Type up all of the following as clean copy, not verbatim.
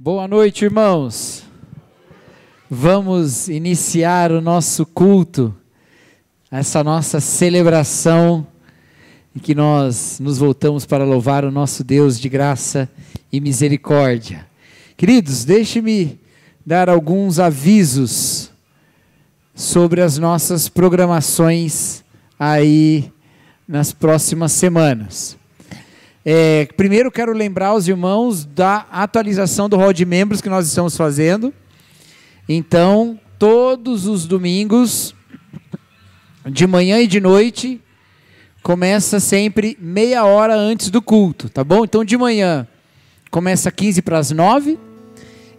Boa noite, irmãos. Vamos iniciar o nosso culto, essa nossa celebração, em que nós nos voltamos para louvar o nosso Deus de graça e misericórdia. Queridos, deixe-me dar alguns avisos sobre as nossas programações aí nas próximas semanas. Primeiro quero lembrar os irmãos da atualização do hall de membros que nós estamos fazendo. Então, todos os domingos, de manhã e de noite, começa sempre meia hora antes do culto, tá bom? Então, de manhã começa 15 para as 9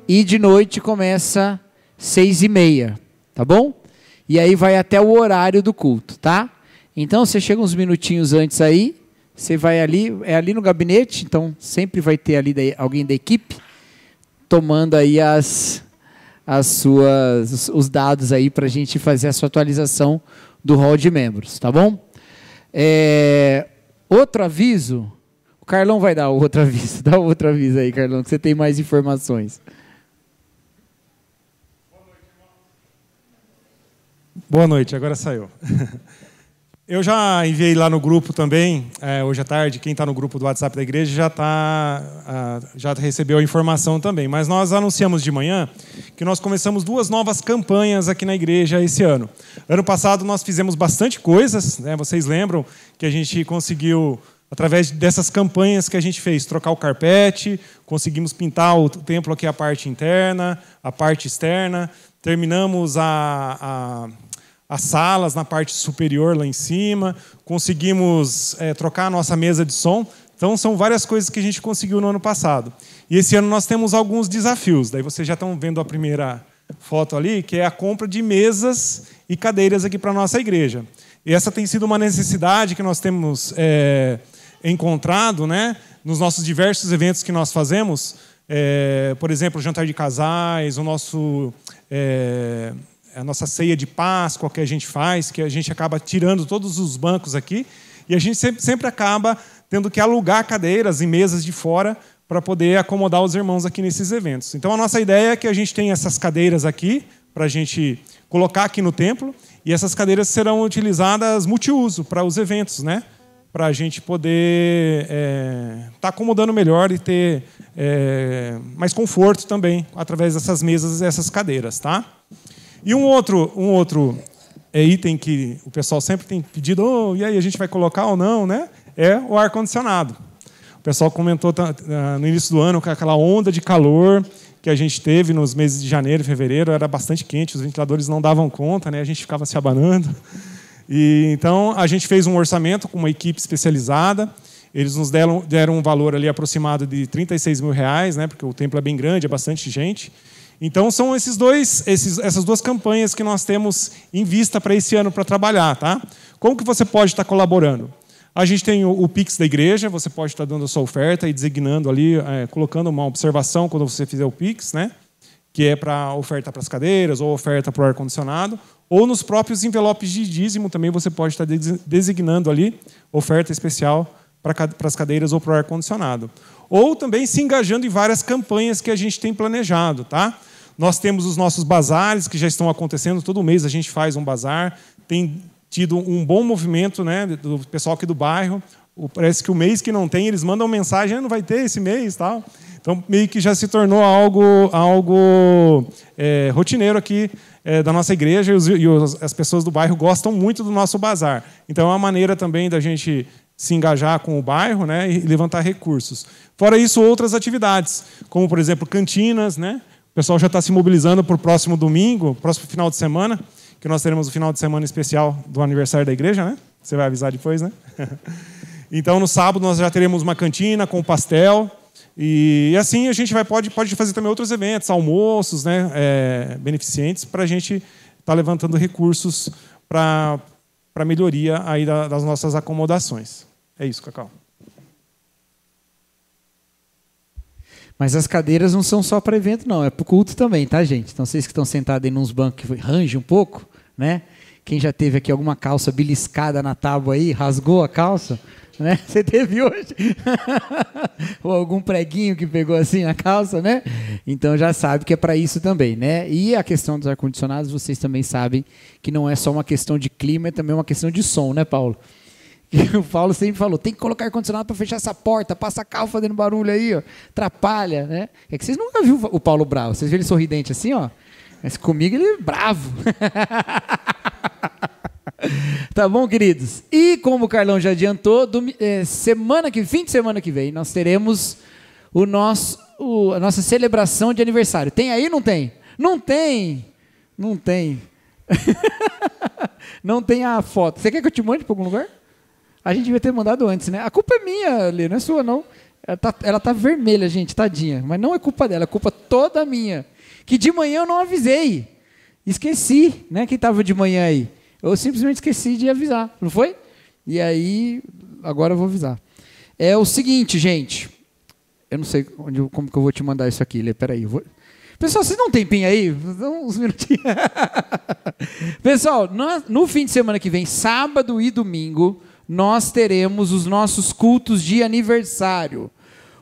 e de noite começa 6:30, tá bom? E aí vai até o horário do culto, tá? Então, você chega uns minutinhos antes aí, você vai ali, é ali no gabinete, então sempre vai ter ali alguém da equipe tomando aí os dados aí para a gente fazer a sua atualização do hall de membros, tá bom? Outro aviso, o Carlão vai dar outro aviso, dá outro aviso aí, Carlão, que você tem mais informações. Boa noite, agora saiu. Eu já enviei lá no grupo também, hoje à tarde, quem está no grupo do WhatsApp da igreja já recebeu a informação também. Mas nós anunciamos de manhã que nós começamos 2 novas campanhas aqui na igreja esse ano. Ano passado nós fizemos bastante coisas, né? Vocês lembram que a gente conseguiu, através dessas campanhas que a gente fez, trocar o carpete, conseguimos pintar o templo aqui, a parte interna, a parte externa, terminamos as salas na parte superior lá em cima, conseguimos trocar a nossa mesa de som. Então, são várias coisas que a gente conseguiu no ano passado. E esse ano nós temos alguns desafios. Daí vocês já estão vendo a primeira foto ali, que é a compra de mesas e cadeiras aqui para a nossa igreja. E essa tem sido uma necessidade que nós temos encontrado, né, nos nossos diversos eventos que nós fazemos. Por exemplo, o jantar de casais, a nossa ceia de Páscoa que a gente faz, que a gente acaba tirando todos os bancos aqui, e a gente sempre acaba tendo que alugar cadeiras e mesas de fora para poder acomodar os irmãos aqui nesses eventos. Então, a nossa ideia é que a gente tenha essas cadeiras aqui, para a gente colocar aqui no templo, e essas cadeiras serão utilizadas multiuso para os eventos, né? Para a gente poder estar acomodando melhor e ter mais conforto também, através dessas mesas e essas cadeiras, tá? E um outro item que o pessoal sempre tem pedido, e aí, a gente vai colocar ou não, né? É o ar-condicionado. O pessoal comentou no início do ano que aquela onda de calor que a gente teve nos meses de janeiro e fevereiro era bastante quente, os ventiladores não davam conta, né? A gente ficava se abanando. E, então, a gente fez um orçamento com uma equipe especializada. Eles nos deram um valor ali aproximado de R$36 mil, né? Porque o templo é bem grande, é bastante gente. Então, são essas 2 campanhas que nós temos em vista para esse ano para trabalhar, tá? Como que você pode estar colaborando? A gente tem o Pix da igreja, você pode estar dando a sua oferta e designando ali, colocando uma observação quando você fizer o Pix, né? Que é para oferta para as cadeiras ou oferta para o ar-condicionado. Ou nos próprios envelopes de dízimo também você pode estar designando ali oferta especial para as cadeiras ou para o ar-condicionado. Ou também se engajando em várias campanhas que a gente tem planejado, tá? Nós temos os nossos bazares que já estão acontecendo, todo mês a gente faz um bazar, tem tido um bom movimento, né, do pessoal aqui do bairro. Parece que o mês que não tem, eles mandam mensagem, não vai ter esse mês, tal. Então, meio que já se tornou algo rotineiro aqui da nossa igreja, e as pessoas do bairro gostam muito do nosso bazar. Então, é uma maneira também da gente se engajar com o bairro, né, e levantar recursos. Fora isso, outras atividades, como, por exemplo, cantinas, né? O pessoal já está se mobilizando para o próximo domingo, próximo final de semana, que nós teremos o final de semana especial do aniversário da igreja, né? Você vai avisar depois, né? Então, no sábado, nós já teremos uma cantina com pastel. E assim a gente pode fazer também outros eventos, almoços, né? Beneficentes, para a gente estar levantando recursos para melhoria aí das nossas acomodações. É isso, Cacau. Mas as cadeiras não são só para evento, não. É para o culto também, tá, gente? Então, vocês que estão sentados aí nos bancos que range um pouco, né? Quem já teve aqui alguma calça beliscada na tábua aí, rasgou a calça, né? Você teve hoje? Ou algum preguinho que pegou assim na calça, né? Então já sabe que é para isso também, né? E a questão dos ar-condicionados, vocês também sabem que não é só uma questão de clima, é também uma questão de som, né, Paulo? E o Paulo sempre falou, tem que colocar ar-condicionado para fechar essa porta, passa carro fazendo barulho aí, ó, atrapalha, né? É que vocês nunca viram o Paulo bravo, vocês viram ele sorridente assim, ó? Mas comigo ele é bravo. Tá bom, queridos? E como o Carlão já adiantou, fim de semana que vem, nós teremos a nossa celebração de aniversário. Tem aí ou não tem? Não tem. Não tem. Não tem a foto. Você quer que eu te mande para algum lugar? A gente devia ter mandado antes, né? A culpa é minha, Lê, não é sua, não. Ela tá vermelha, gente, tadinha. Mas não é culpa dela, é culpa toda minha. Que de manhã eu não avisei. Esqueci, né? Quem estava de manhã aí? Eu simplesmente esqueci de avisar, não foi? E aí, agora eu vou avisar. É o seguinte, gente. Eu não sei como que eu vou te mandar isso aqui, Lê. Peraí. Pessoal, vocês não têm tempinho aí? Dá uns minutinhos. Pessoal, no fim de semana que vem, sábado e domingo, nós teremos os nossos cultos de aniversário.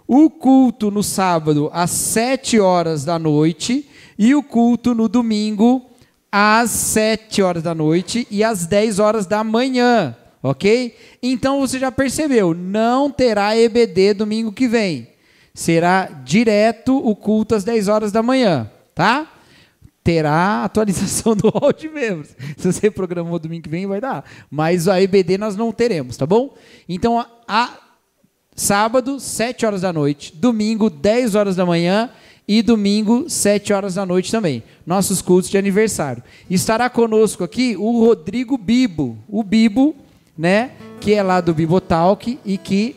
O culto no sábado às 7 horas da noite e o culto no domingo às 7 horas da noite e às 10 horas da manhã, ok? Então você já percebeu, não terá EBD domingo que vem. Será direto o culto às 10 horas da manhã, tá? Terá atualização do hall de membros. Se você programou domingo que vem, vai dar. Mas a EBD nós não teremos, tá bom? Então, sábado, 7 horas da noite, domingo, 10 horas da manhã e domingo, 7 horas da noite também. Nossos cultos de aniversário. Estará conosco aqui o Rodrigo Bibo. O Bibo, né, que é lá do Bibotalk e que...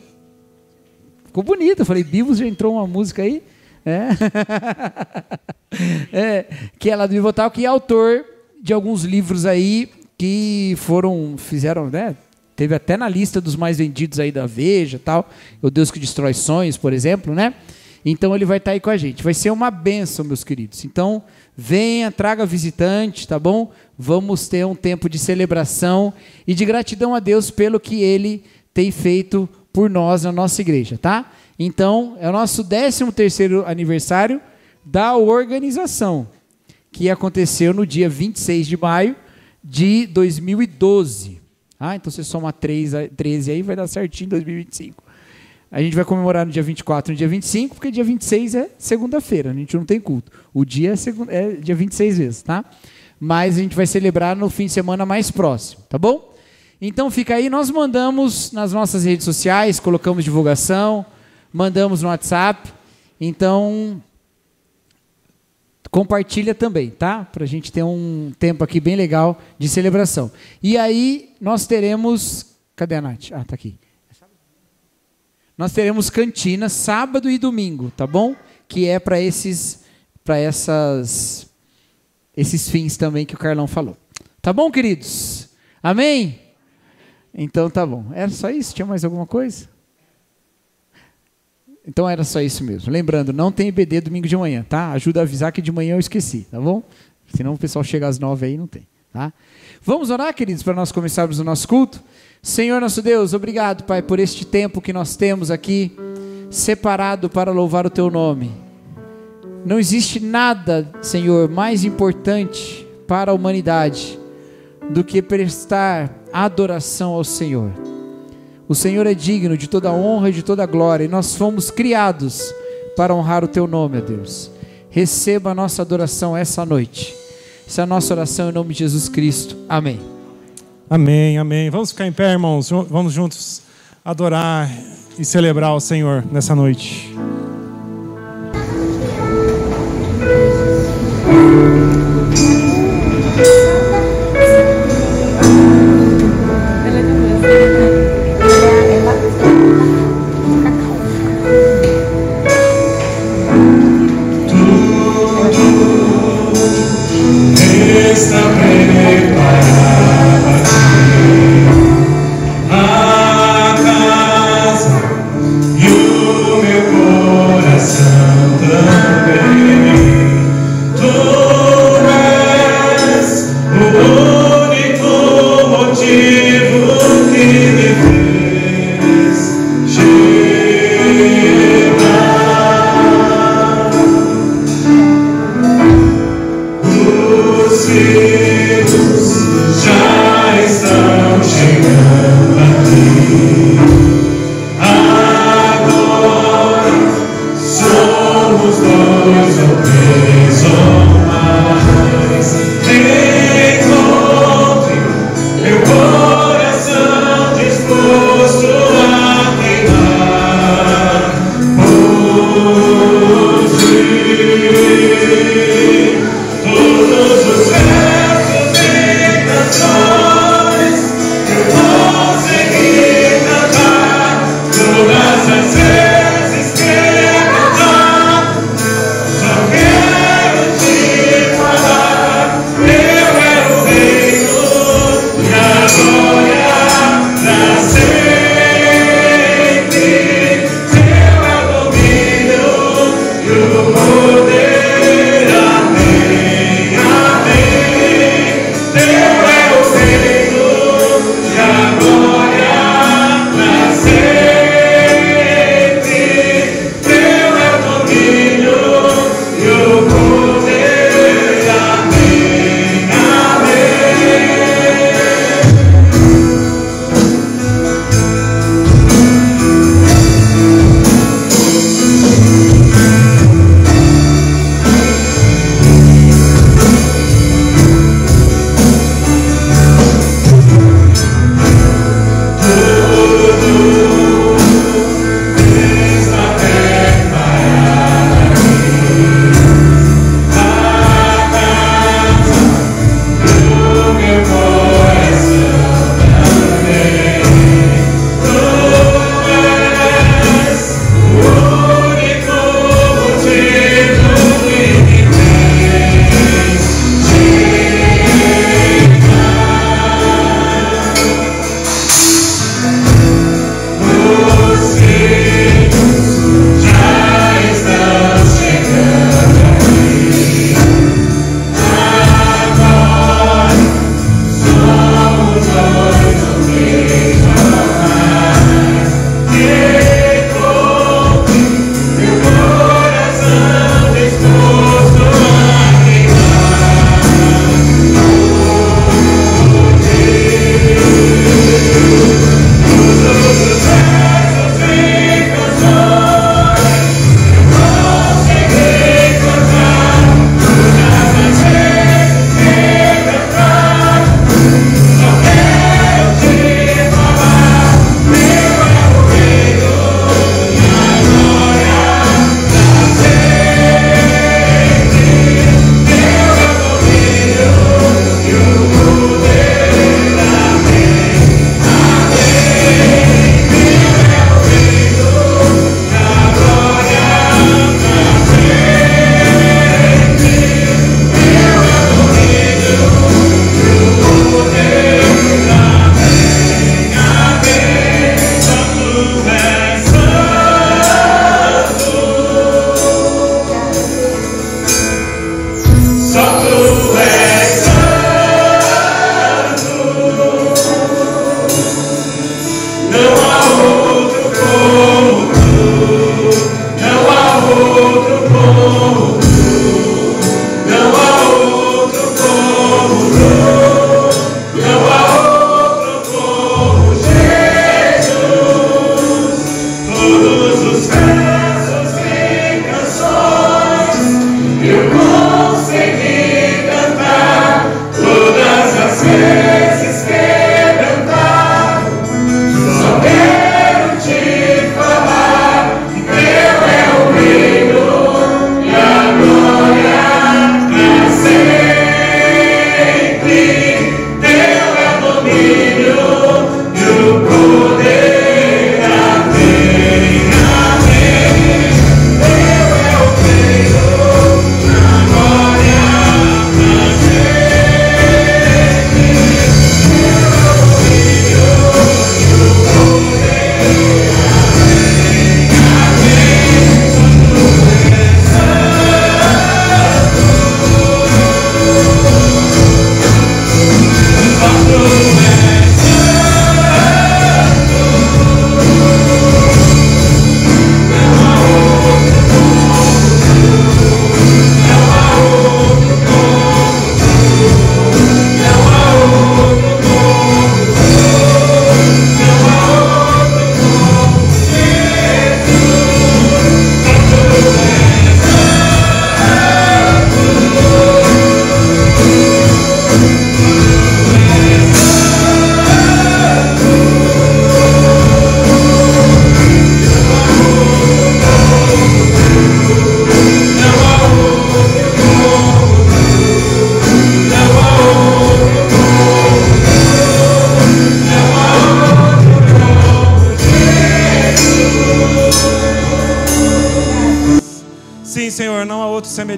Ficou bonito. Eu falei, Bibo, já entrou uma música aí? Que é lá do Bibotalk e é autor de alguns livros aí que fizeram, né? Teve até na lista dos mais vendidos aí da Veja e tal. O Deus que Destrói Sonhos, por exemplo, né? Então ele vai estar aí com a gente. Vai ser uma bênção, meus queridos. Então, venha, traga visitante, tá bom? Vamos ter um tempo de celebração e de gratidão a Deus pelo que Ele tem feito por nós na nossa igreja, tá? Então, é o nosso 13º aniversário da organização, que aconteceu no dia 26 de maio de 2012. Então você soma 13 aí, vai dar certinho em 2025. A gente vai comemorar no dia 24 e no dia 25, porque dia 26 é segunda-feira, a gente não tem culto. O dia é dia 26 vezes, tá? Mas a gente vai celebrar no fim de semana mais próximo, tá bom? Então fica aí, nós mandamos nas nossas redes sociais, colocamos divulgação, mandamos no WhatsApp, então compartilha também, tá? Para a gente ter um tempo aqui bem legal de celebração. E aí nós teremos... Cadê a Nath? Tá aqui. Nós teremos cantina sábado e domingo, tá bom? Que é para esses fins também que o Carlão falou. Tá bom, queridos? Amém? Então tá bom. Era só isso? Tinha mais alguma coisa? Então era só isso mesmo. Lembrando, não tem EBD domingo de manhã, tá? Ajuda a avisar que de manhã eu esqueci, tá bom? Senão o pessoal chega às 9 aí e não tem, tá? Vamos orar, queridos, para nós começarmos o nosso culto? Senhor nosso Deus, obrigado, Pai, por este tempo que nós temos aqui, separado para louvar o Teu nome. Não existe nada, Senhor, mais importante para a humanidade do que prestar adoração ao Senhor. O Senhor é digno de toda honra e de toda glória, e nós fomos criados para honrar o Teu nome, ó Deus. Receba a nossa adoração essa noite. Essa é a nossa oração em nome de Jesus Cristo. Amém. Amém, amém. Vamos ficar em pé, irmãos. Vamos juntos adorar e celebrar o Senhor nessa noite. A casa e o meu corpo. Todos os céus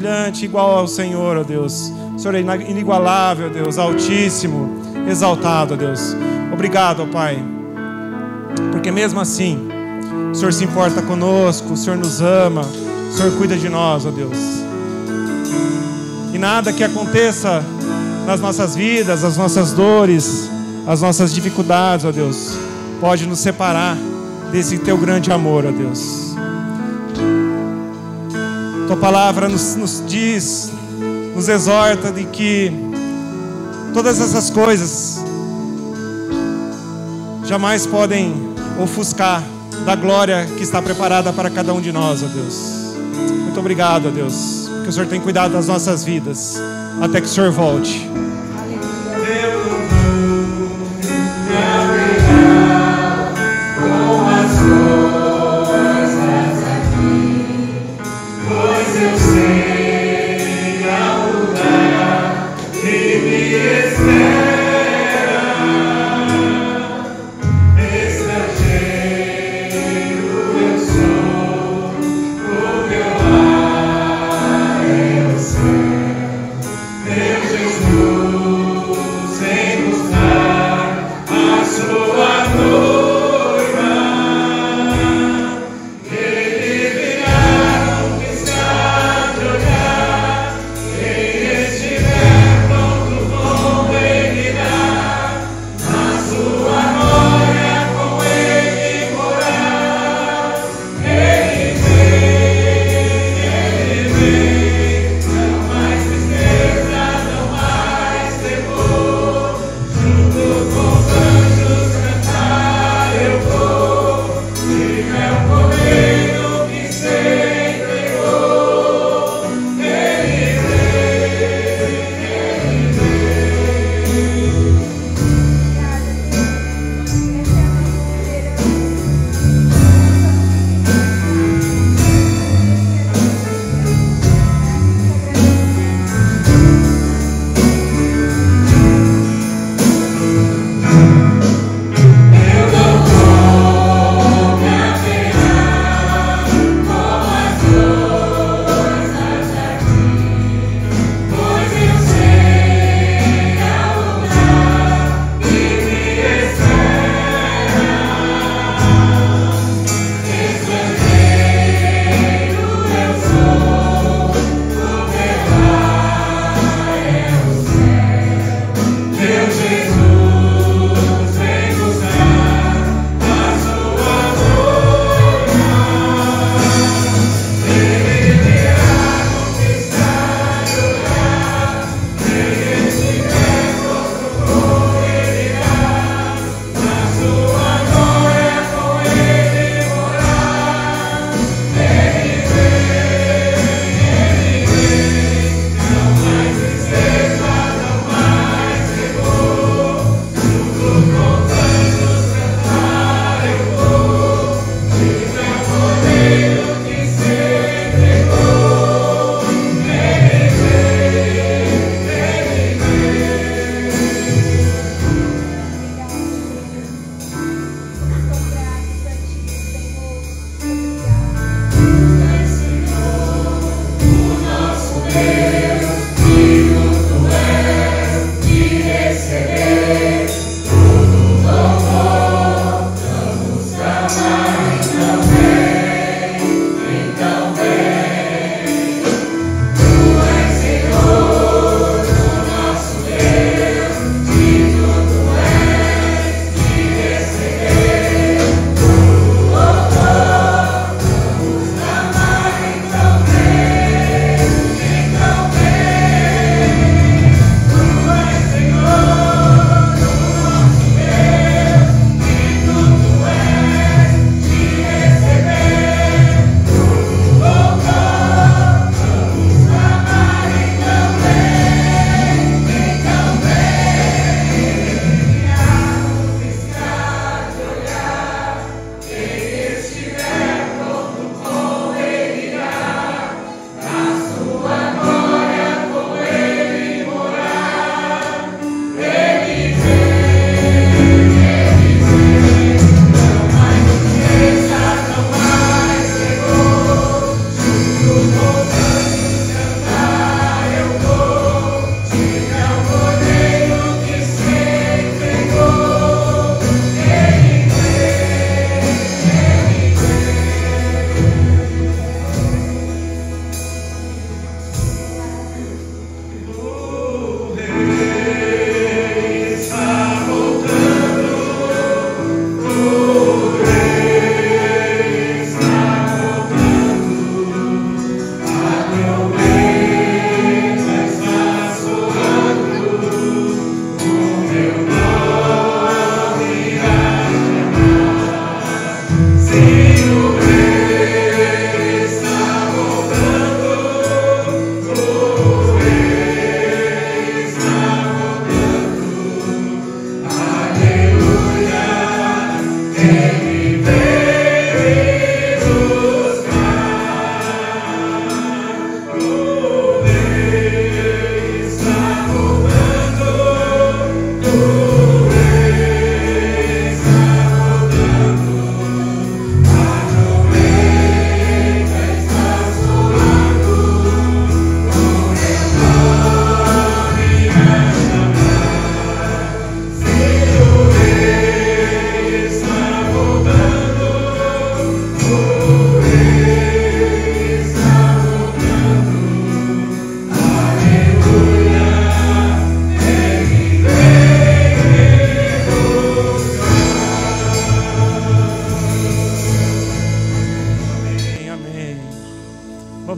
semelhante, igual ao Senhor, ó Deus. O Senhor é inigualável, ó Deus, altíssimo, exaltado, ó Deus. Obrigado, ó Pai, porque mesmo assim o Senhor se importa conosco, o Senhor nos ama, o Senhor cuida de nós, ó Deus. E nada que aconteça nas nossas vidas, as nossas dores, as nossas dificuldades, ó Deus, pode nos separar desse Teu grande amor, ó Deus. Tua palavra nos diz, nos exorta de que todas essas coisas jamais podem ofuscar da glória que está preparada para cada um de nós, ó Deus. Muito obrigado, ó Deus, porque o Senhor tem cuidado das nossas vidas até que o Senhor volte.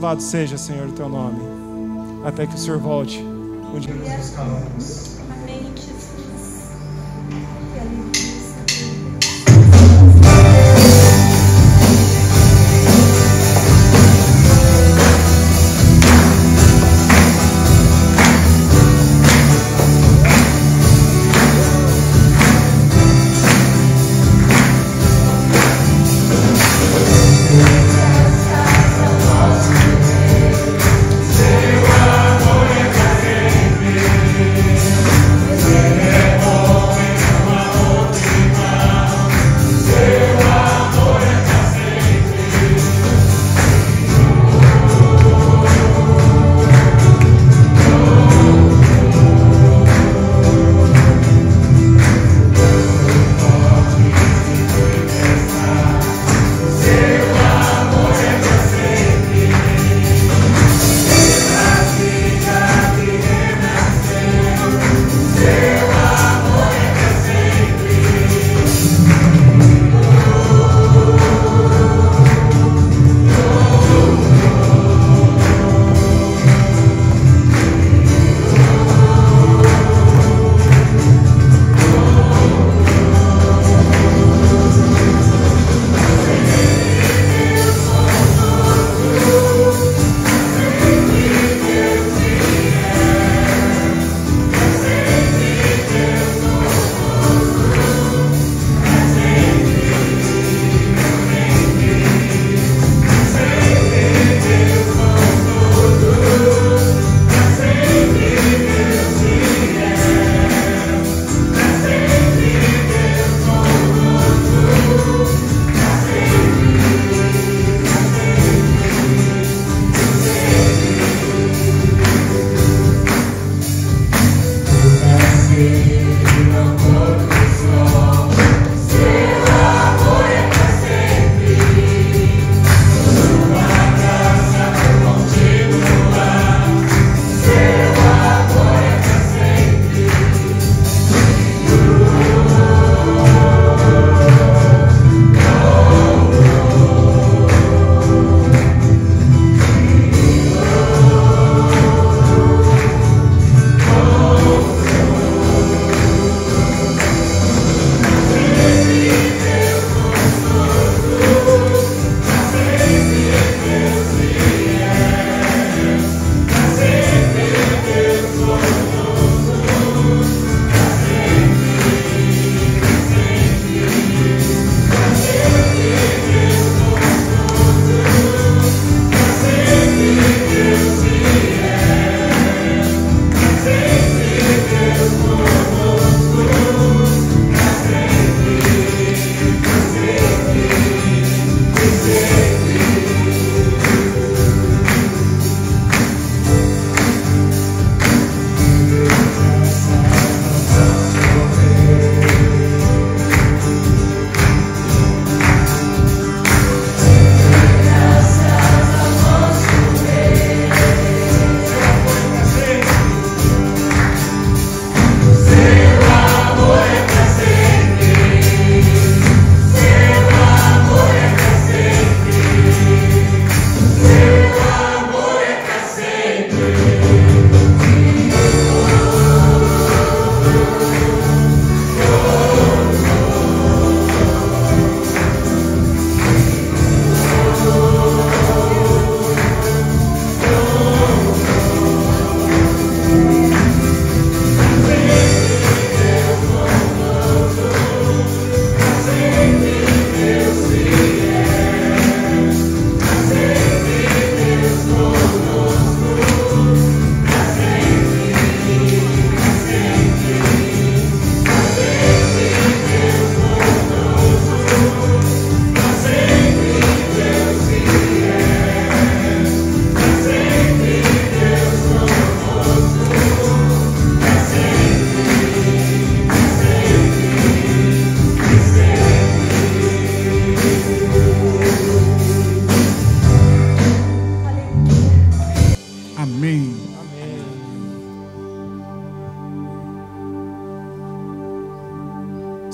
Louvado seja, Senhor, o teu nome. Até que o Senhor volte. Onde nos calamos. Amém, Jesus. Que alegria.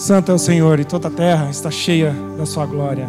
Santo é o Senhor e toda a terra está cheia da sua glória.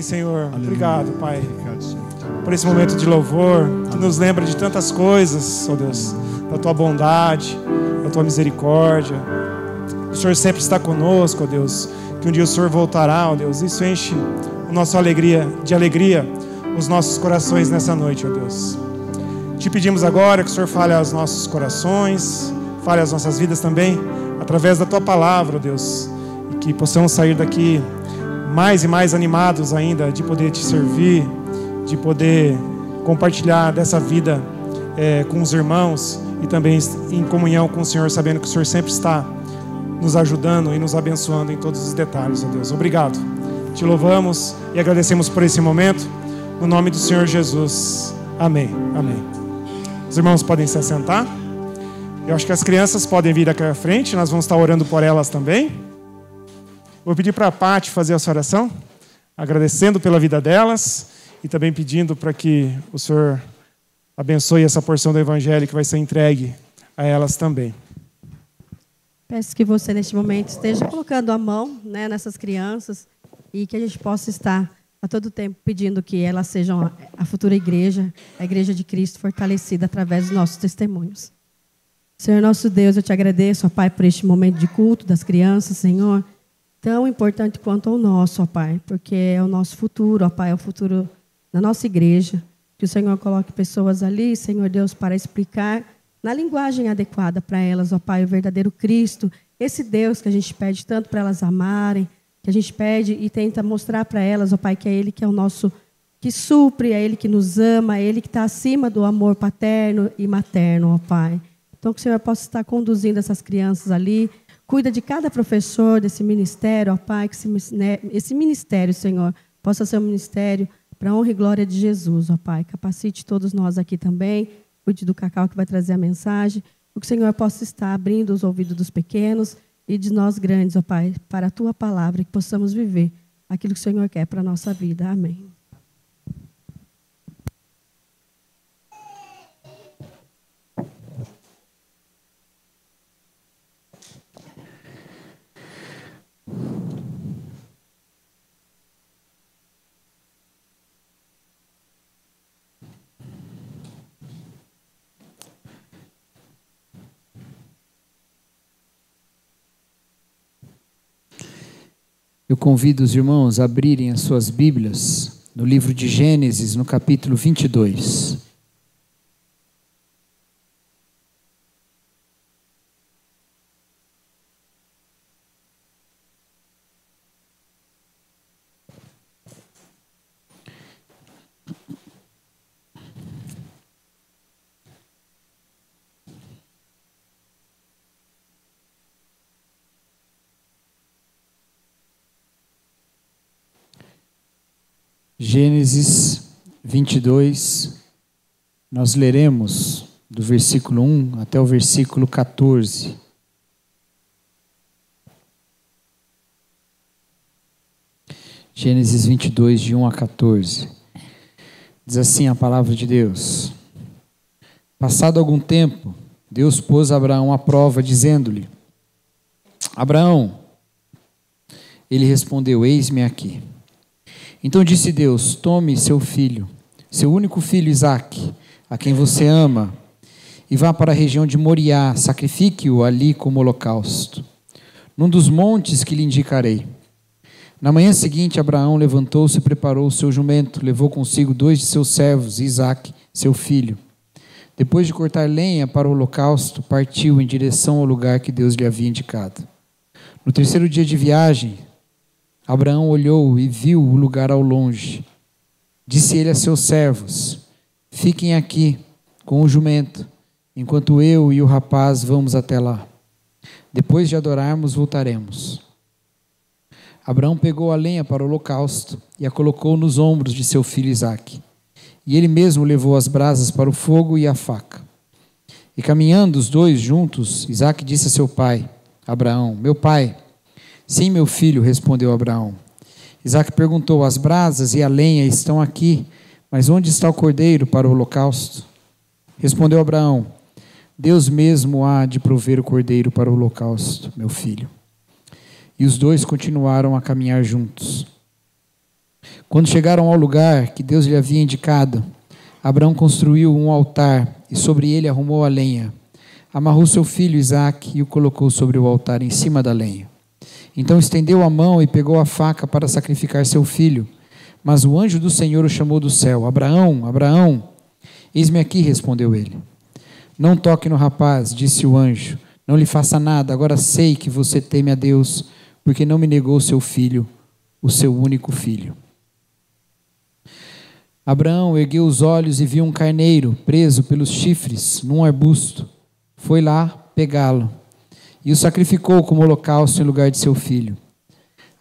Senhor. Aleluia. Obrigado, Pai, Obrigado, Senhor. por esse momento de louvor, que nos lembra de tantas coisas, ó Deus, da Tua bondade, da Tua misericórdia. O Senhor sempre está conosco, ó Deus, que um dia o Senhor voltará, ó Deus. Isso enche a nossa alegria, os nossos corações nessa noite, ó Deus. Te pedimos agora que o Senhor fale aos nossos corações, fale às nossas vidas também, através da Tua palavra, ó Deus, e que possamos sair daqui mais e mais animados ainda de poder Te servir, de poder compartilhar dessa vida com os irmãos e também em comunhão com o Senhor, sabendo que o Senhor sempre está nos ajudando e nos abençoando em todos os detalhes, ó Deus. Obrigado. Te louvamos e agradecemos por esse momento, no nome do Senhor Jesus. Amém. Amém. Os irmãos podem se assentar. Eu acho que as crianças podem vir aqui à frente, nós vamos estar orando por elas também. Vou pedir para a Paty fazer essa oração, agradecendo pela vida delas e também pedindo para que o Senhor abençoe essa porção do Evangelho que vai ser entregue a elas também. Peço que você, neste momento, esteja colocando a mão, né, nessas crianças e que a gente possa estar a todo tempo pedindo que elas sejam a futura igreja, a igreja de Cristo fortalecida através dos nossos testemunhos. Senhor nosso Deus, eu te agradeço, ó Pai, por este momento de culto das crianças, Senhor, tão importante quanto o nosso, ó Pai, porque é o nosso futuro, ó Pai, é o futuro da nossa igreja. Que o Senhor coloque pessoas ali, Senhor Deus, para explicar na linguagem adequada para elas, ó Pai, o verdadeiro Cristo, esse Deus que a gente pede tanto para elas amarem, que a gente pede e tenta mostrar para elas, ó Pai, que é Ele que é o nosso, que supre, é Ele que nos ama, é Ele que está acima do amor paterno e materno, ó Pai. Então que o Senhor possa estar conduzindo essas crianças ali, cuida de cada professor desse ministério, ó Pai, que esse ministério, Senhor, possa ser um ministério para a honra e glória de Jesus, ó Pai. Capacite todos nós aqui também, cuide do Cacau que vai trazer a mensagem, que o Senhor possa estar abrindo os ouvidos dos pequenos e de nós grandes, ó Pai, para a Tua palavra, que possamos viver aquilo que o Senhor quer para a nossa vida. Amém. Eu convido os irmãos a abrirem as suas Bíblias no livro de Gênesis, no capítulo 22. Gênesis 22, nós leremos do versículo 1 até o versículo 14. Gênesis 22, de 1 a 14. Diz assim a palavra de Deus: Passado algum tempo, Deus pôs Abraão à prova, dizendo-lhe: Abraão. Ele respondeu: Eis-me aqui. Então disse Deus: Tome seu filho, seu único filho Isaque, a quem você ama, e vá para a região de Moriá, sacrifique-o ali como holocausto, num dos montes que lhe indicarei. Na manhã seguinte, Abraão levantou-se e preparou o seu jumento, levou consigo 2 de seus servos e Isaque, seu filho. Depois de cortar lenha para o holocausto, partiu em direção ao lugar que Deus lhe havia indicado. No 3º dia de viagem, Abraão olhou e viu o lugar ao longe. Disse ele a seus servos: Fiquem aqui com o jumento, enquanto eu e o rapaz vamos até lá. Depois de adorarmos, voltaremos. Abraão pegou a lenha para o holocausto e a colocou nos ombros de seu filho Isaque. E ele mesmo levou as brasas para o fogo e a faca. E caminhando os dois juntos, Isaque disse a seu pai, Abraão: Meu pai. Sim, meu filho, respondeu Abraão. Isaque perguntou: As brasas e a lenha estão aqui, mas onde está o cordeiro para o holocausto? Respondeu Abraão: Deus mesmo há de prover o cordeiro para o holocausto, meu filho. E os dois continuaram a caminhar juntos. Quando chegaram ao lugar que Deus lhe havia indicado, Abraão construiu um altar e sobre ele arrumou a lenha. Amarrou seu filho Isaque e o colocou sobre o altar em cima da lenha. Então estendeu a mão e pegou a faca para sacrificar seu filho. Mas o anjo do Senhor o chamou do céu. Abraão, Abraão. Eis-me aqui, respondeu ele. Não toque no rapaz, disse o anjo. Não lhe faça nada. Agora sei que você teme a Deus, porque não me negou seu filho, o seu único filho. Abraão ergueu os olhos e viu um carneiro preso pelos chifres num arbusto. Foi lá pegá-lo e o sacrificou como holocausto em lugar de seu filho.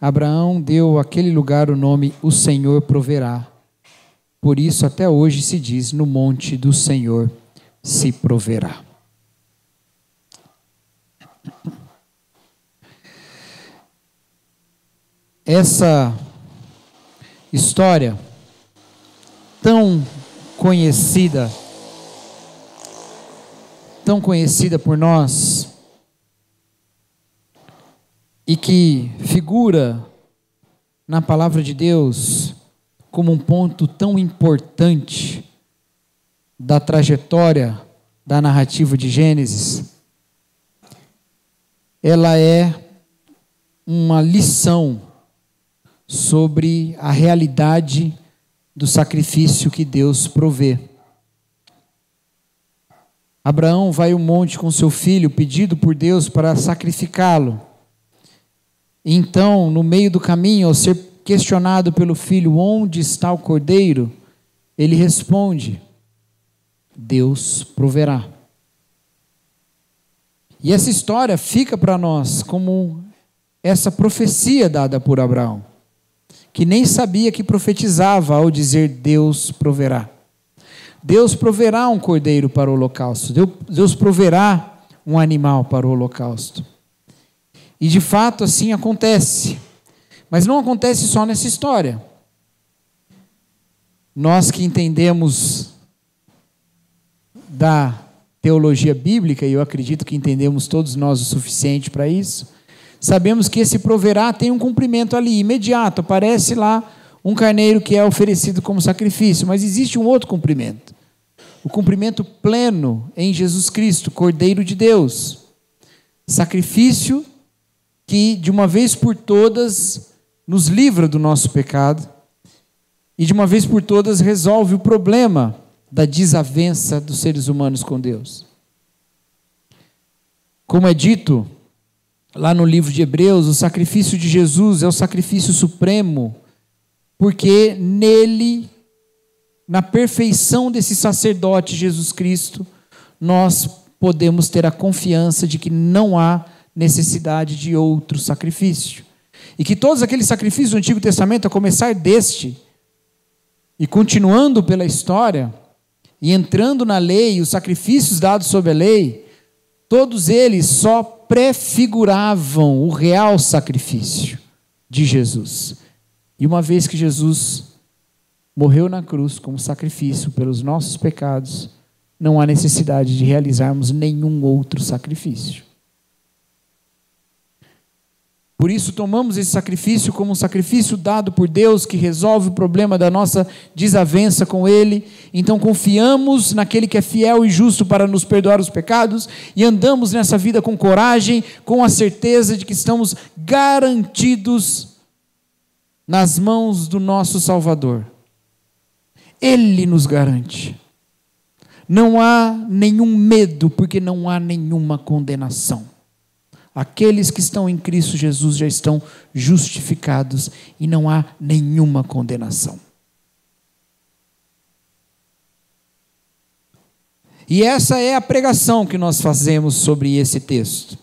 Abraão deu àquele lugar o nome O Senhor Proverá. Por isso até hoje se diz: no monte do Senhor se proverá. Essa história tão conhecida por nós, e que figura na palavra de Deus como um ponto tão importante da trajetória da narrativa de Gênesis, ela é uma lição sobre a realidade do sacrifício que Deus provê. Abraão vai ao monte com seu filho, pedido por Deus para sacrificá-lo. Então, no meio do caminho, ao ser questionado pelo filho, onde está o cordeiro? Ele responde: Deus proverá. E essa história fica para nós como essa profecia dada por Abraão, que nem sabia que profetizava ao dizer Deus proverá. Deus proverá um cordeiro para o holocausto. Deus proverá um animal para o holocausto. E de fato assim acontece. Mas não acontece só nessa história. Nós que entendemos da teologia bíblica, e eu acredito que entendemos todos nós o suficiente para isso, sabemos que esse proverá tem um cumprimento ali, imediato. Aparece lá um carneiro que é oferecido como sacrifício, mas existe um outro cumprimento. O cumprimento pleno em Jesus Cristo, Cordeiro de Deus. Sacrifício que de uma vez por todas nos livra do nosso pecado e de uma vez por todas resolve o problema da desavença dos seres humanos com Deus. Como é dito lá no livro de Hebreus, o sacrifício de Jesus é o sacrifício supremo, porque nele, na perfeição desse sacerdote Jesus Cristo, nós podemos ter a confiança de que não há necessidade de outro sacrifício. E que todos aqueles sacrifícios do Antigo Testamento, a começar deste, e continuando pela história, e entrando na lei, os sacrifícios dados sob a lei, todos eles só prefiguravam o real sacrifício de Jesus. E uma vez que Jesus morreu na cruz como sacrifício pelos nossos pecados, não há necessidade de realizarmos nenhum outro sacrifício. Por isso tomamos esse sacrifício como um sacrifício dado por Deus que resolve o problema da nossa desavença com Ele. Então confiamos naquele que é fiel e justo para nos perdoar os pecados e andamos nessa vida com coragem, com a certeza de que estamos garantidos nas mãos do nosso Salvador. Ele nos garante. Não há nenhum medo, porque não há nenhuma condenação. Aqueles que estão em Cristo Jesus já estão justificados e não há nenhuma condenação. E essa é a pregação que nós fazemos sobre esse texto.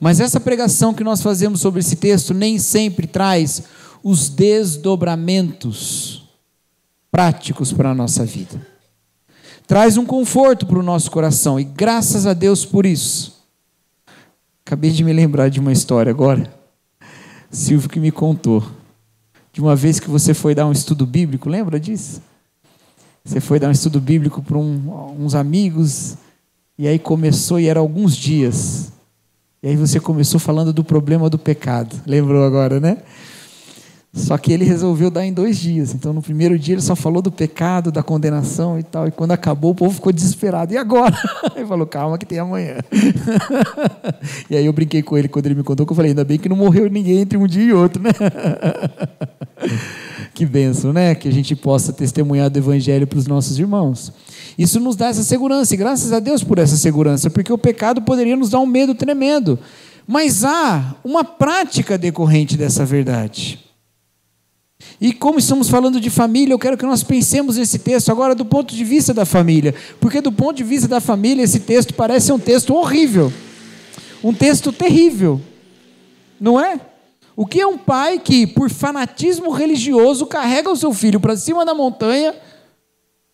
Mas essa pregação que nós fazemos sobre esse texto nem sempre traz os desdobramentos práticos para a nossa vida. Traz um conforto para o nosso coração e graças a Deus por isso. Acabei de me lembrar de uma história agora, Silvio que me contou, de uma vez que você foi dar um estudo bíblico, lembra disso? Você foi dar um estudo bíblico para uns amigos, e aí começou, e era alguns dias, e aí você começou falando do problema do pecado, lembrou agora, né? Só que ele resolveu dar em 2 dias. Então, no primeiro dia, ele só falou do pecado, da condenação e tal. E quando acabou, o povo ficou desesperado. E agora? Ele falou, calma que tem amanhã. E aí eu brinquei com ele quando ele me contou, que eu falei, ainda bem que não morreu ninguém entre um dia e outro, né? Que bênção, né? Que a gente possa testemunhar do evangelho para os nossos irmãos. Isso nos dá essa segurança. E graças a Deus por essa segurança. Porque o pecado poderia nos dar um medo tremendo. Mas há uma prática decorrente dessa verdade. E como estamos falando de família, eu quero que nós pensemos nesse texto agora do ponto de vista da família. Porque do ponto de vista da família, esse texto parece um texto horrível. Um texto terrível. Não é? O que é um pai que, por fanatismo religioso, carrega o seu filho para cima da montanha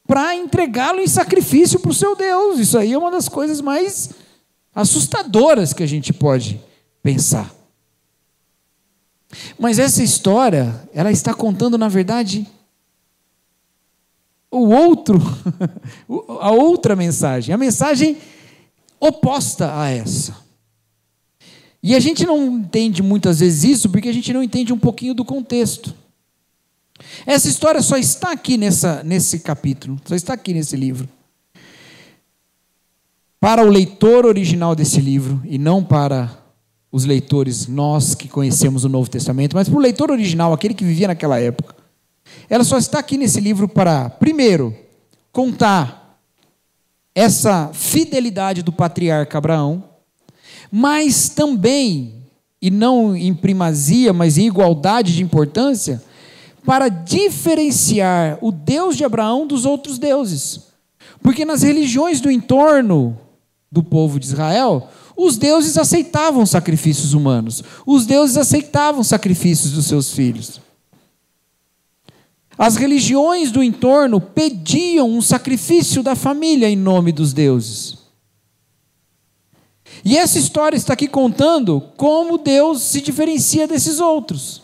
para entregá-lo em sacrifício para o seu Deus? Isso aí é uma das coisas mais assustadoras que a gente pode pensar. Mas essa história, ela está contando, na verdade, a outra mensagem, a mensagem oposta a essa. E a gente não entende muitas vezes isso, porque a gente não entende um pouquinho do contexto. Essa história só está aqui nesse capítulo, só está aqui nesse livro. Para o leitor original desse livro, e não para os leitores, nós que conhecemos o Novo Testamento, mas para o leitor original, aquele que vivia naquela época, ela só está aqui nesse livro para, primeiro, contar essa fidelidade do patriarca Abraão, mas também, e não em primazia, mas em igualdade de importância, para diferenciar o Deus de Abraão dos outros deuses. Porque nas religiões do entorno do povo de Israel, os deuses aceitavam sacrifícios humanos. Os deuses aceitavam sacrifícios dos seus filhos. As religiões do entorno pediam um sacrifício da família em nome dos deuses. E essa história está aqui contando como Deus se diferencia desses outros.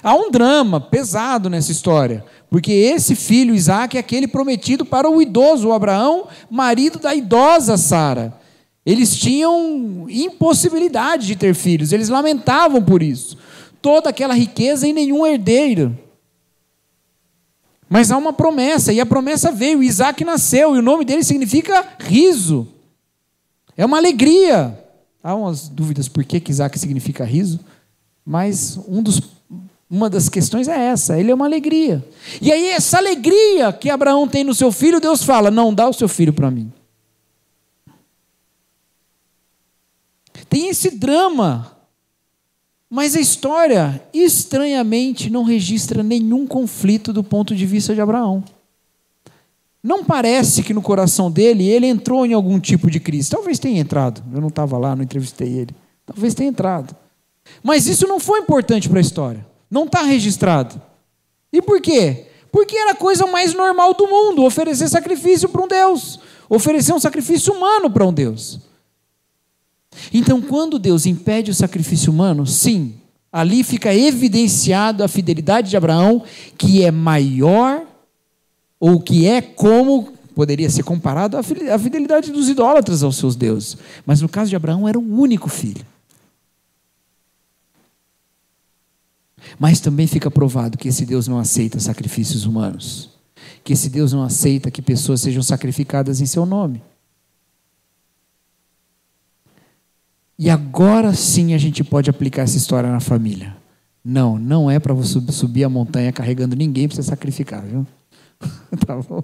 Há um drama pesado nessa história, porque esse filho, Isaque, é aquele prometido para o idoso Abraão, marido da idosa Sara. Eles tinham impossibilidade de ter filhos, eles lamentavam por isso. Toda aquela riqueza e nenhum herdeiro. Mas há uma promessa, e a promessa veio, Isaque nasceu, e o nome dele significa riso. É uma alegria. Há umas dúvidas por que Isaque significa riso, mas uma das questões é essa, ele é uma alegria. E aí essa alegria que Abraão tem no seu filho, Deus fala, não, dá o seu filho para mim. Tem esse drama, mas a história, estranhamente, não registra nenhum conflito do ponto de vista de Abraão. Não parece que no coração dele, ele entrou em algum tipo de crise. Talvez tenha entrado, eu não estava lá, não entrevistei ele. Talvez tenha entrado. Mas isso não foi importante para a história. Não está registrado. E por quê? Porque era a coisa mais normal do mundo, oferecer sacrifício para um Deus. Oferecer um sacrifício humano para um Deus. Então, quando Deus impede o sacrifício humano, sim, ali fica evidenciado a fidelidade de Abraão, que é maior, ou que é como, poderia ser comparado à fidelidade dos idólatras aos seus deuses. Mas no caso de Abraão, era um único filho. Mas também fica provado que esse Deus não aceita sacrifícios humanos. Que esse Deus não aceita que pessoas sejam sacrificadas em seu nome. E agora sim a gente pode aplicar essa história na família. Não, não é para você subir a montanha carregando ninguém para você sacrificar, viu? Tá bom?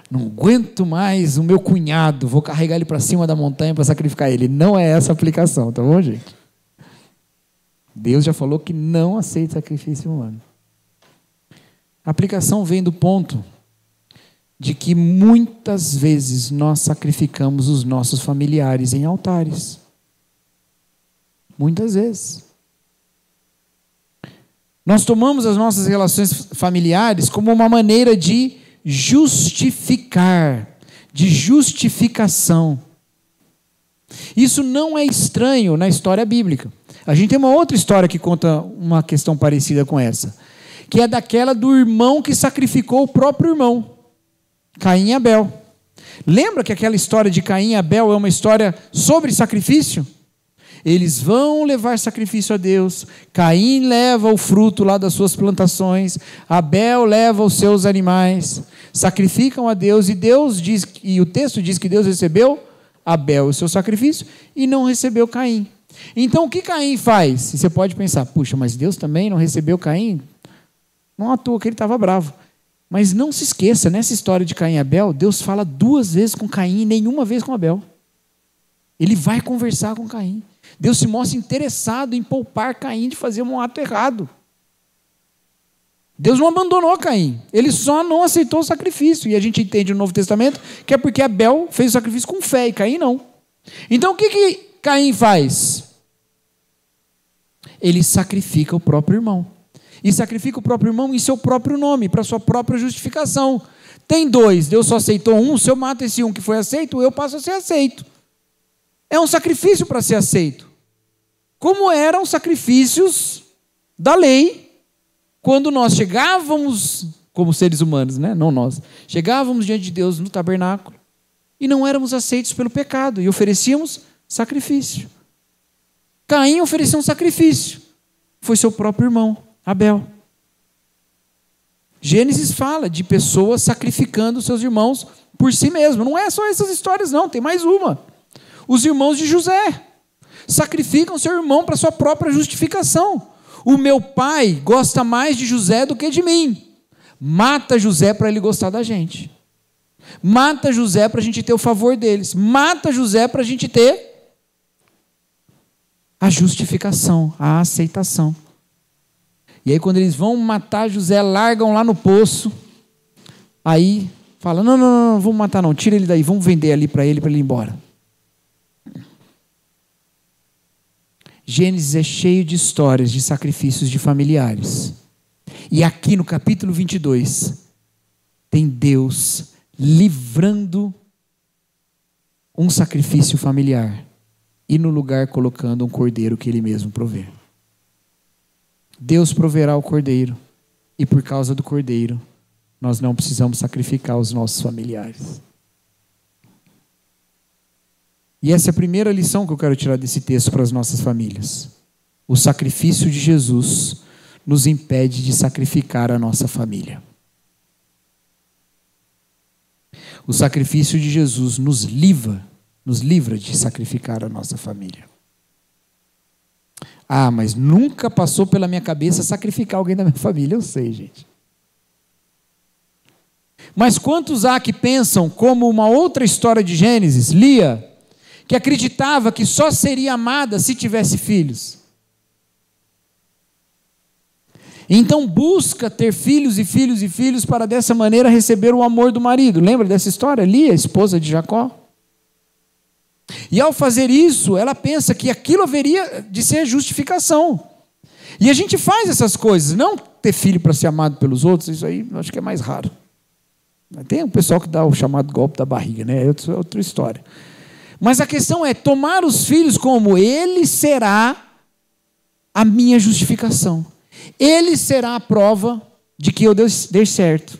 Não aguento mais o meu cunhado, vou carregar ele para cima da montanha para sacrificar ele. Não é essa a aplicação, tá bom, gente? Deus já falou que não aceita sacrifício humano. A aplicação vem do ponto de que muitas vezes nós sacrificamos os nossos familiares em altares. Muitas vezes. Nós tomamos as nossas relações familiares como uma maneira de justificar, de justificação. Isso não é estranho na história bíblica. A gente tem uma outra história que conta uma questão parecida com essa, que é daquela do irmão que sacrificou o próprio irmão, Caim e Abel. Lembra que aquela história de Caim e Abel é uma história sobre sacrifício? Eles vão levar sacrifício a Deus. Caim leva o fruto lá das suas plantações. Abel leva os seus animais. Sacrificam a Deus, e o texto diz que Deus recebeu Abel o seu sacrifício e não recebeu Caim. Então o que Caim faz? E você pode pensar, puxa, mas Deus também não recebeu Caim? Não à toa que ele estava bravo. Mas não se esqueça, nessa história de Caim e Abel, Deus fala 2 vezes com Caim e nenhuma vez com Abel. Ele vai conversar com Caim. Deus se mostra interessado em poupar Caim de fazer um ato errado. Deus não abandonou Caim, ele só não aceitou o sacrifício. E a gente entende no Novo Testamento que é porque Abel fez o sacrifício com fé e Caim não. Então o que Caim faz? Ele sacrifica o próprio irmão. E sacrifica o próprio irmão em seu próprio nome, para sua própria justificação. Tem 2, Deus só aceitou um, se eu mato esse um que foi aceito, eu passo a ser aceito. É um sacrifício para ser aceito. Como eram sacrifícios da lei, quando nós chegávamos, como seres humanos, né? Não nós, chegávamos diante de Deus no tabernáculo e não éramos aceitos pelo pecado e oferecíamos sacrifício. Caim ofereceu um sacrifício, foi seu próprio irmão, Abel. Gênesis fala de pessoas sacrificando seus irmãos por si mesmo. Não é só essas histórias não, tem mais uma. Os irmãos de José sacrificam seu irmão para sua própria justificação. O meu pai gosta mais de José do que de mim. Mata José para ele gostar da gente. Mata José para a gente ter o favor deles. Mata José para a gente ter a justificação, a aceitação. E aí quando eles vão matar José, largam lá no poço. Aí fala, não, vamos matar não, tira ele daí, vamos vender ali para ele ir embora. Gênesis é cheio de histórias de sacrifícios de familiares. E aqui no capítulo 22, tem Deus livrando um sacrifício familiar e no lugar colocando um cordeiro que Ele mesmo provê. Deus proverá o cordeiro e por causa do cordeiro, nós não precisamos sacrificar os nossos familiares. E essa é a primeira lição que eu quero tirar desse texto para as nossas famílias. O sacrifício de Jesus nos impede de sacrificar a nossa família. O sacrifício de Jesus nos livra de sacrificar a nossa família. Ah, mas nunca passou pela minha cabeça sacrificar alguém da minha família, eu sei, gente. Mas quantos há que pensam como uma outra história de Gênesis, Lia, que acreditava que só seria amada se tivesse filhos. Então busca ter filhos e filhos e filhos para dessa maneira receber o amor do marido. Lembra dessa história? Lia, esposa de Jacó. E ao fazer isso, ela pensa que aquilo haveria de ser justificação. E a gente faz essas coisas, não ter filho para ser amado pelos outros, isso aí eu acho que é mais raro. Tem o pessoal que dá o chamado golpe da barriga, né? É outra história. Mas a questão é tomar os filhos como ele será a minha justificação. Ele será a prova de que eu dei certo.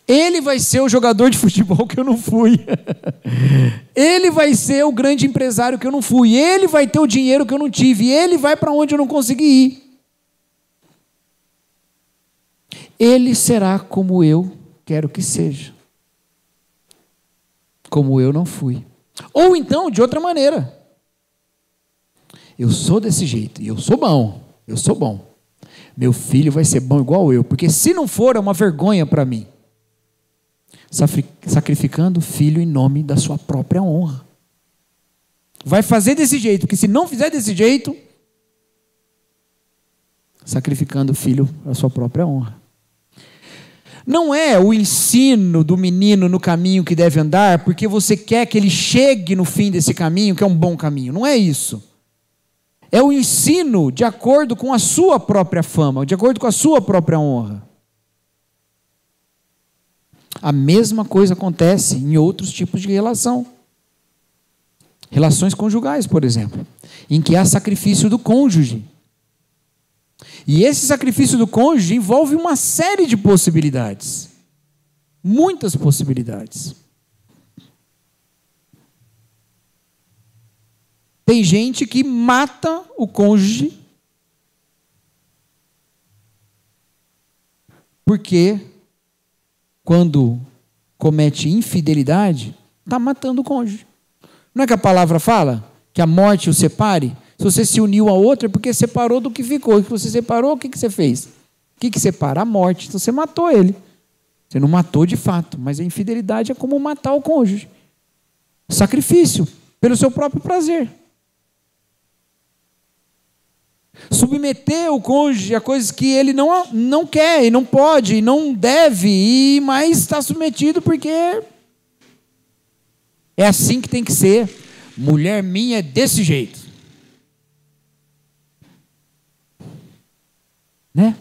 Ele vai ser o jogador de futebol que eu não fui. Ele vai ser o grande empresário que eu não fui. Ele vai ter o dinheiro que eu não tive. Ele vai para onde eu não consegui ir. Ele será como eu quero que seja. Como eu não fui. Ou então, de outra maneira. Eu sou desse jeito, e eu sou bom. Meu filho vai ser bom igual eu, porque se não for, é uma vergonha para mim. Sacrificando o filho em nome da sua própria honra. Vai fazer desse jeito, porque se não fizer desse jeito, sacrificando o filho à sua própria honra. Não é o ensino do menino no caminho que deve andar, porque você quer que ele chegue no fim desse caminho, que é um bom caminho. Não é isso. É o ensino de acordo com a sua própria fama, de acordo com a sua própria honra. A mesma coisa acontece em outros tipos de relação. Relações conjugais, por exemplo, em que há sacrifício do cônjuge. E esse sacrifício do cônjuge envolve uma série de possibilidades. Muitas possibilidades. Tem gente que mata o cônjuge porque quando comete infidelidade, está matando o cônjuge. Não é que a palavra fala que a morte o separe? Se você se uniu a outra é porque separou do que ficou. E se você separou, o que você fez? O que separa? A morte. Então você matou ele. Você não matou de fato, mas a infidelidade é como matar o cônjuge. Sacrifício, pelo seu próprio prazer. Submeter o cônjuge a coisas que ele não quer, e não pode, e não deve, mas está submetido porque é assim que tem que ser. Mulher minha é desse jeito. Né?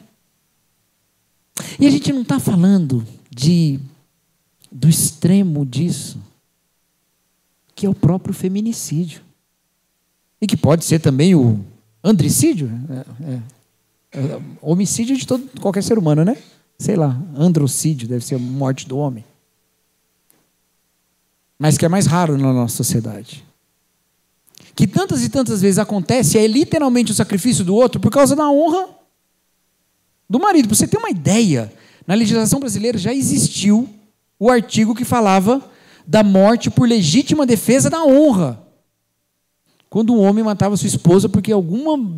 E a gente não está falando do extremo disso, que é o próprio feminicídio. E que pode ser também o andricídio, homicídio de qualquer ser humano, né? Sei lá, androcídio, deve ser a morte do homem. Mas que é mais raro na nossa sociedade. Que tantas e tantas vezes acontece, é literalmente o sacrifício do outro por causa da honra do marido. Para você ter uma ideia, na legislação brasileira já existiu o artigo que falava da morte por legítima defesa da honra. Quando um homem matava sua esposa porque de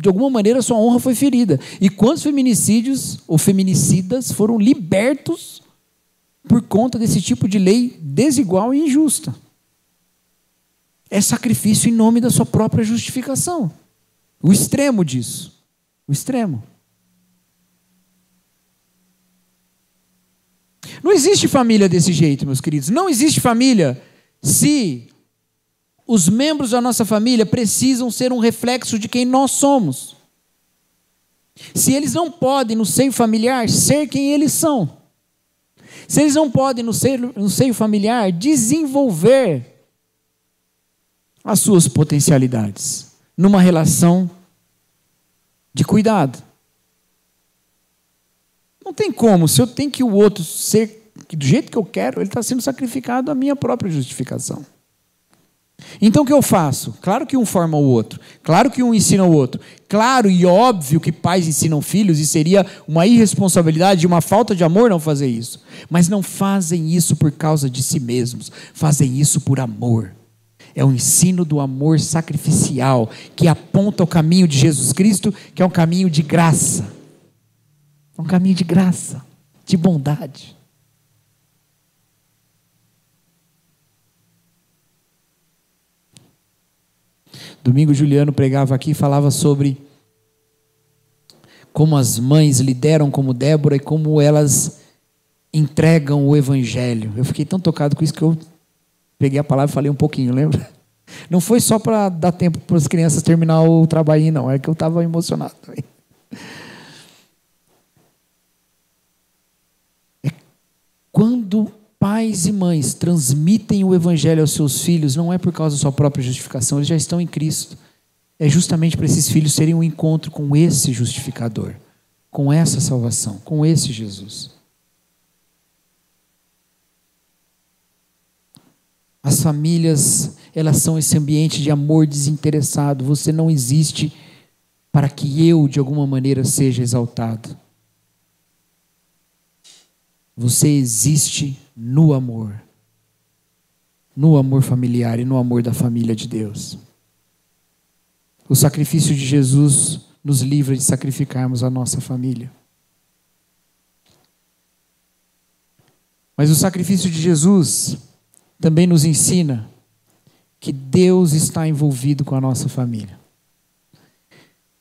alguma maneira sua honra foi ferida. E quantos feminicídios ou feminicidas foram libertos por conta desse tipo de lei desigual e injusta? É sacrifício em nome da sua própria justificação. O extremo disso. O extremo. Não existe família desse jeito, meus queridos. Não existe família se os membros da nossa família precisam ser um reflexo de quem nós somos. Se eles não podem, no seio familiar, ser quem eles são. Se eles não podem, no seio familiar, desenvolver as suas potencialidades numa relação de cuidado. Não tem como, se eu tenho que o outro ser do jeito que eu quero, ele está sendo sacrificado à minha própria justificação. Então o que eu faço? Claro que um forma o outro, claro que um ensina o outro, claro e óbvio que pais ensinam filhos e seria uma irresponsabilidade, uma falta de amor não fazer isso. Mas não fazem isso por causa de si mesmos, fazem isso por amor. É o ensino do amor sacrificial que aponta o caminho de Jesus Cristo, que é um caminho de graça. É um caminho de graça, de bondade. Domingo Juliano pregava aqui e falava sobre como as mães lideram como Débora e como elas entregam o evangelho. Eu fiquei tão tocado com isso que eu peguei a palavra e falei um pouquinho, lembra? Não foi só para dar tempo para as crianças terminar o trabalhinho, não. É que eu estava emocionado também. Quando pais e mães transmitem o evangelho aos seus filhos, não é por causa da sua própria justificação, eles já estão em Cristo. É justamente para esses filhos terem um encontro com esse justificador, com essa salvação, com esse Jesus. As famílias, elas são esse ambiente de amor desinteressado. Você não existe para que eu, de alguma maneira, seja exaltado. Você existe no amor familiar e no amor da família de Deus. O sacrifício de Jesus nos livra de sacrificarmos a nossa família. Mas o sacrifício de Jesus também nos ensina que Deus está envolvido com a nossa família.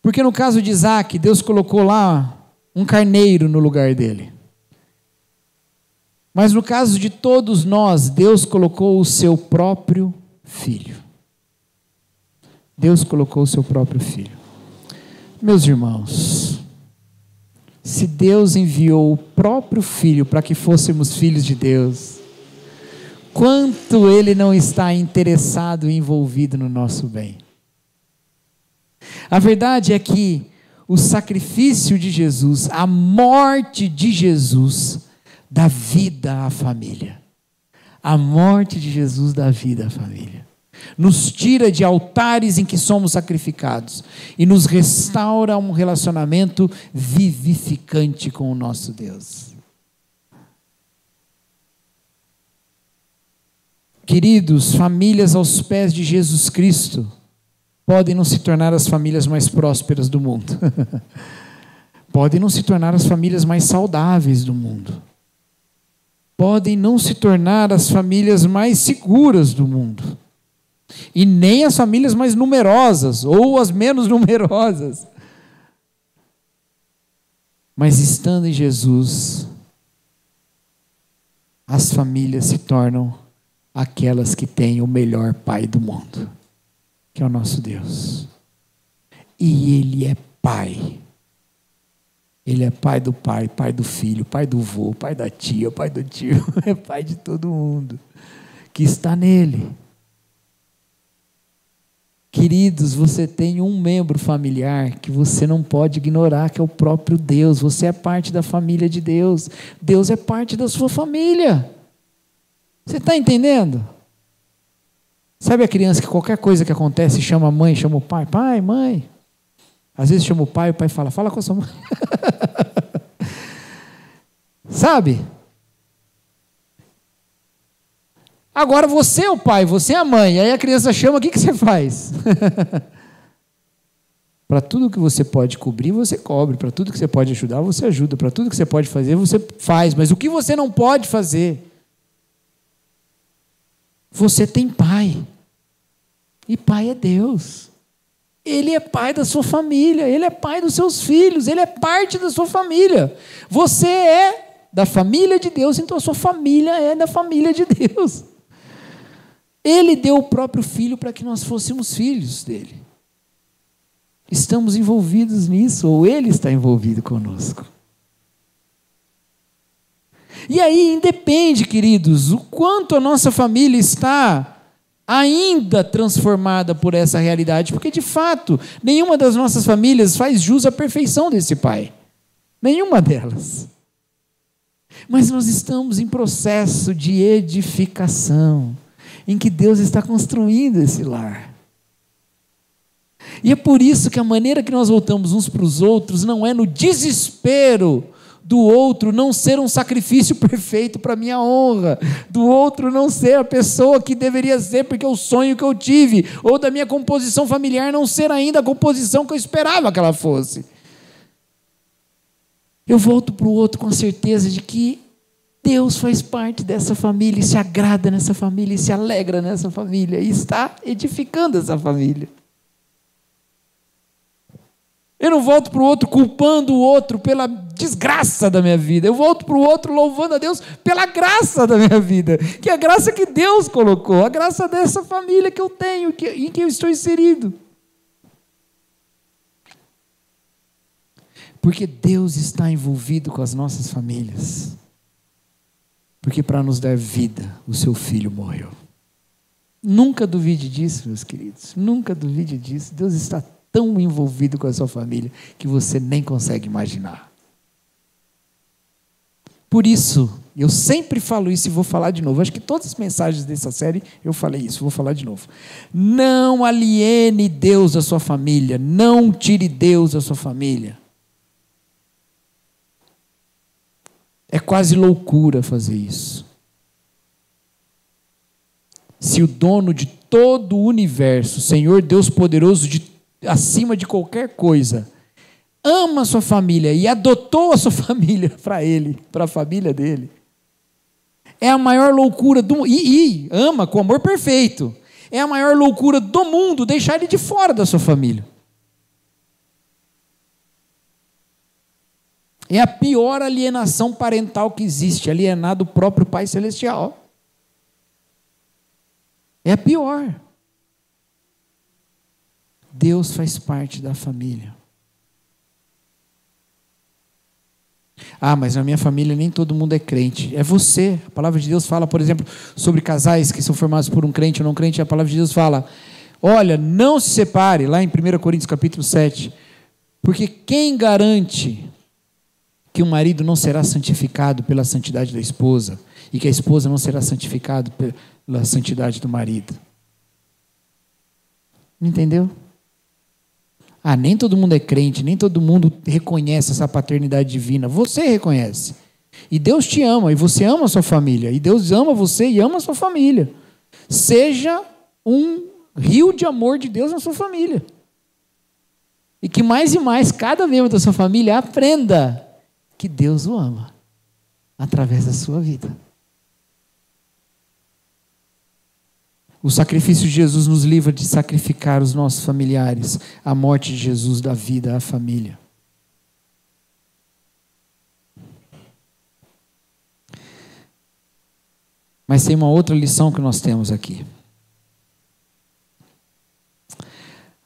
Porque no caso de Isaac, Deus colocou lá um carneiro no lugar dele. Mas no caso de todos nós, Deus colocou o seu próprio filho. Deus colocou o seu próprio filho. Meus irmãos, se Deus enviou o próprio filho para que fôssemos filhos de Deus, quanto Ele não está interessado e envolvido no nosso bem. A verdade é que o sacrifício de Jesus, a morte de Jesus, dá vida à família. A morte de Jesus dá vida à família. nos tira de altares em que somos sacrificados e nos restaura um relacionamento vivificante com o nosso Deus. Queridos, famílias aos pés de Jesus Cristo podem não se tornar as famílias mais prósperas do mundo. Podem não se tornar as famílias mais saudáveis do mundo. Podem não se tornar as famílias mais seguras do mundo. E nem as famílias mais numerosas ou as menos numerosas. Mas estando em Jesus, as famílias se tornam aquelas que têm o melhor Pai do mundo, que é o nosso Deus. E Ele é Pai. Ele é pai do pai, pai do filho, pai do vô, pai da tia, pai do tio. É pai de todo mundo que está nele. Queridos, você tem um membro familiar que você não pode ignorar, que é o próprio Deus. Você é parte da família de Deus. Deus é parte da sua família. Você está entendendo? Sabe a criança que qualquer coisa que acontece chama a mãe, chama o pai? Pai, mãe. Às vezes chama o pai fala, fala com a sua mãe. Sabe? Agora você é o pai, você é a mãe. Aí a criança chama, o que você faz? Para tudo que você pode cobrir, você cobre. Para tudo que você pode ajudar, você ajuda. Para tudo que você pode fazer, você faz. Mas o que você não pode fazer? Você tem pai. E pai é Deus. Ele é pai da sua família, Ele é pai dos seus filhos, Ele é parte da sua família. Você é da família de Deus, então a sua família é da família de Deus. Ele deu o próprio Filho para que nós fôssemos filhos dele. Estamos envolvidos nisso, ou Ele está envolvido conosco. E aí independe, queridos, o quanto a nossa família está ainda transformada por essa realidade, porque de fato, nenhuma das nossas famílias faz jus à perfeição desse Pai. Nenhuma delas. Mas nós estamos em processo de edificação, em que Deus está construindo esse lar. E é por isso que a maneira que nós voltamos uns para os outros não é no desespero do outro não ser um sacrifício perfeito para minha honra, do outro não ser a pessoa que deveria ser porque é o sonho que eu tive, ou da minha composição familiar não ser ainda a composição que eu esperava que ela fosse. Eu volto para o outro com a certeza de que Deus faz parte dessa família, e se agrada nessa família, e se alegra nessa família, e está edificando essa família. Eu não volto para o outro culpando o outro pela desgraça da minha vida. Eu volto para o outro louvando a Deus pela graça da minha vida. Que é a graça que Deus colocou. A graça dessa família que eu tenho, em que eu estou inserido. Porque Deus está envolvido com as nossas famílias. Porque para nos dar vida, o seu Filho morreu. Nunca duvide disso, meus queridos. Nunca duvide disso. Deus está tão envolvido com a sua família que você nem consegue imaginar. Por isso, eu sempre falo isso e vou falar de novo. Acho que todas as mensagens dessa série eu falei isso, vou falar de novo. Não aliene Deus da sua família, não tire Deus da sua família. É quase loucura fazer isso. Se o dono de todo o universo, Senhor Deus poderoso acima de qualquer coisa, ama a sua família e adotou a sua família para ele, para a família dele, é a maior loucura do mundo, e ama com amor perfeito, é a maior loucura do mundo deixar ele de fora da sua família. É a pior alienação parental que existe, alienar do próprio Pai Celestial. É a pior. Deus faz parte da família. Ah, mas na minha família nem todo mundo é crente. É você. A palavra de Deus fala, por exemplo, sobre casais que são formados por um crente ou não crente. A palavra de Deus fala, olha, não se separe, lá em 1 Coríntios capítulo 7, porque quem garante que o marido não será santificado pela santidade da esposa e que a esposa não será santificada pela santidade do marido? Entendeu? Nem todo mundo é crente, nem todo mundo reconhece essa paternidade divina. Você reconhece. E Deus te ama, e você ama a sua família. E Deus ama você e ama a sua família. Seja um rio de amor de Deus na sua família. E que mais e mais, cada membro da sua família aprenda que Deus o ama através da sua vida. O sacrifício de Jesus nos livra de sacrificar os nossos familiares. A morte de Jesus dá vida à família. Mas tem uma outra lição que nós temos aqui.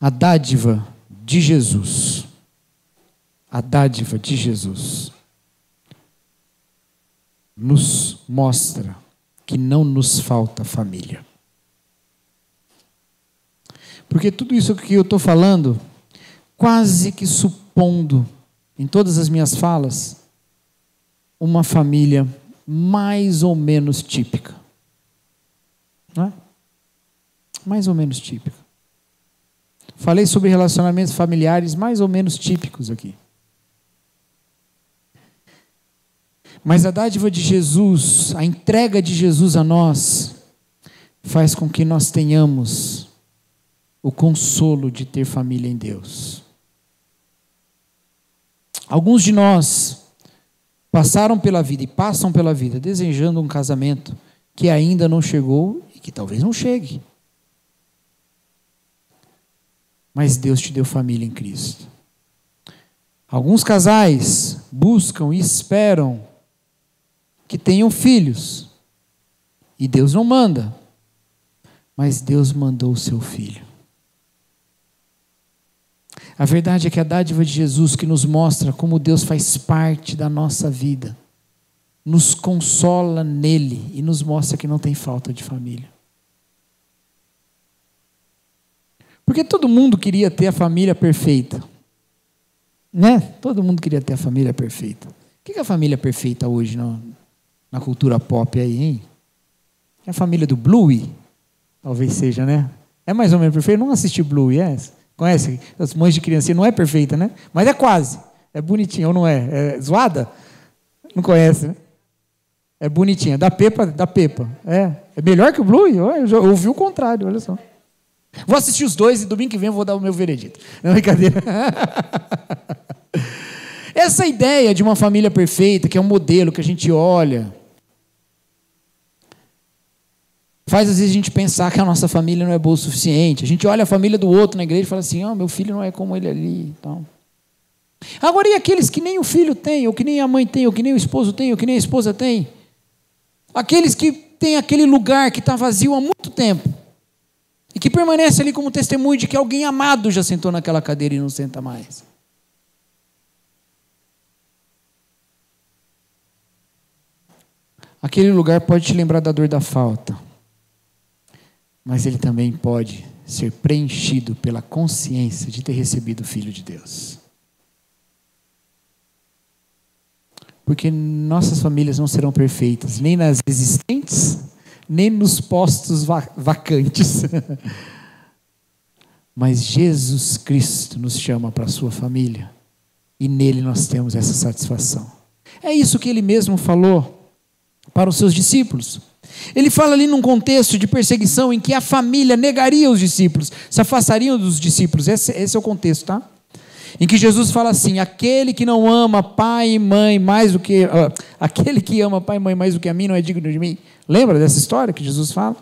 A dádiva de Jesus. A dádiva de Jesus nos mostra que não nos falta família. Porque tudo isso que eu estou falando, quase que supondo, em todas as minhas falas, uma família mais ou menos típica. Não é? Mais ou menos típica. Falei sobre relacionamentos familiares mais ou menos típicos aqui. Mas a dádiva de Jesus, a entrega de Jesus a nós, faz com que nós tenhamos o consolo de ter família em Deus. Alguns de nós passaram pela vida e passam pela vida desejando um casamento que ainda não chegou e que talvez não chegue. Mas Deus te deu família em Cristo. Alguns casais buscam e esperam que tenham filhos. E Deus não manda. Mas Deus mandou o seu filho. A verdade é que a dádiva de Jesus, que nos mostra como Deus faz parte da nossa vida, nos consola nele e nos mostra que não tem falta de família. Porque todo mundo queria ter a família perfeita. Né? Todo mundo queria ter a família perfeita. O que é a família perfeita hoje na cultura pop aí, hein? É a família do Bluey? Talvez seja, né? É mais ou menos perfeito? Não assisti Bluey, é? Conhece? As mães de criancinha, não é perfeita, né? Mas é quase. É bonitinha, ou não é? É zoada? Não conhece, né? É bonitinha. Da Peppa. É melhor que o Bluey? Eu já ouvi o contrário, olha só. Vou assistir os dois e domingo que vem eu vou dar o meu veredito. Não é brincadeira. Essa ideia de uma família perfeita, que é um modelo que a gente olha, faz às vezes a gente pensar que a nossa família não é boa o suficiente. A gente olha a família do outro na igreja e fala assim, meu filho não é como ele ali. Então. Agora, e aqueles que nem o filho tem, ou que nem a mãe tem, ou que nem o esposo tem, ou que nem a esposa tem? Aqueles que têm aquele lugar que está vazio há muito tempo. E que permanece ali como testemunho de que alguém amado já sentou naquela cadeira e não senta mais. Aquele lugar pode te lembrar da dor da falta. Mas ele também pode ser preenchido pela consciência de ter recebido o Filho de Deus. Porque nossas famílias não serão perfeitas, nem nas existentes, nem nos postos vacantes. Mas Jesus Cristo nos chama para a sua família. E nele nós temos essa satisfação. É isso que ele mesmo falou para os seus discípulos. Ele fala ali num contexto de perseguição em que a família negaria os discípulos, se afastariam dos discípulos. Esse é o contexto, tá? Em que Jesus fala assim, aquele que não ama pai e mãe mais do que... aquele que ama pai e mãe mais do que a mim não é digno de mim. Lembra dessa história que Jesus fala?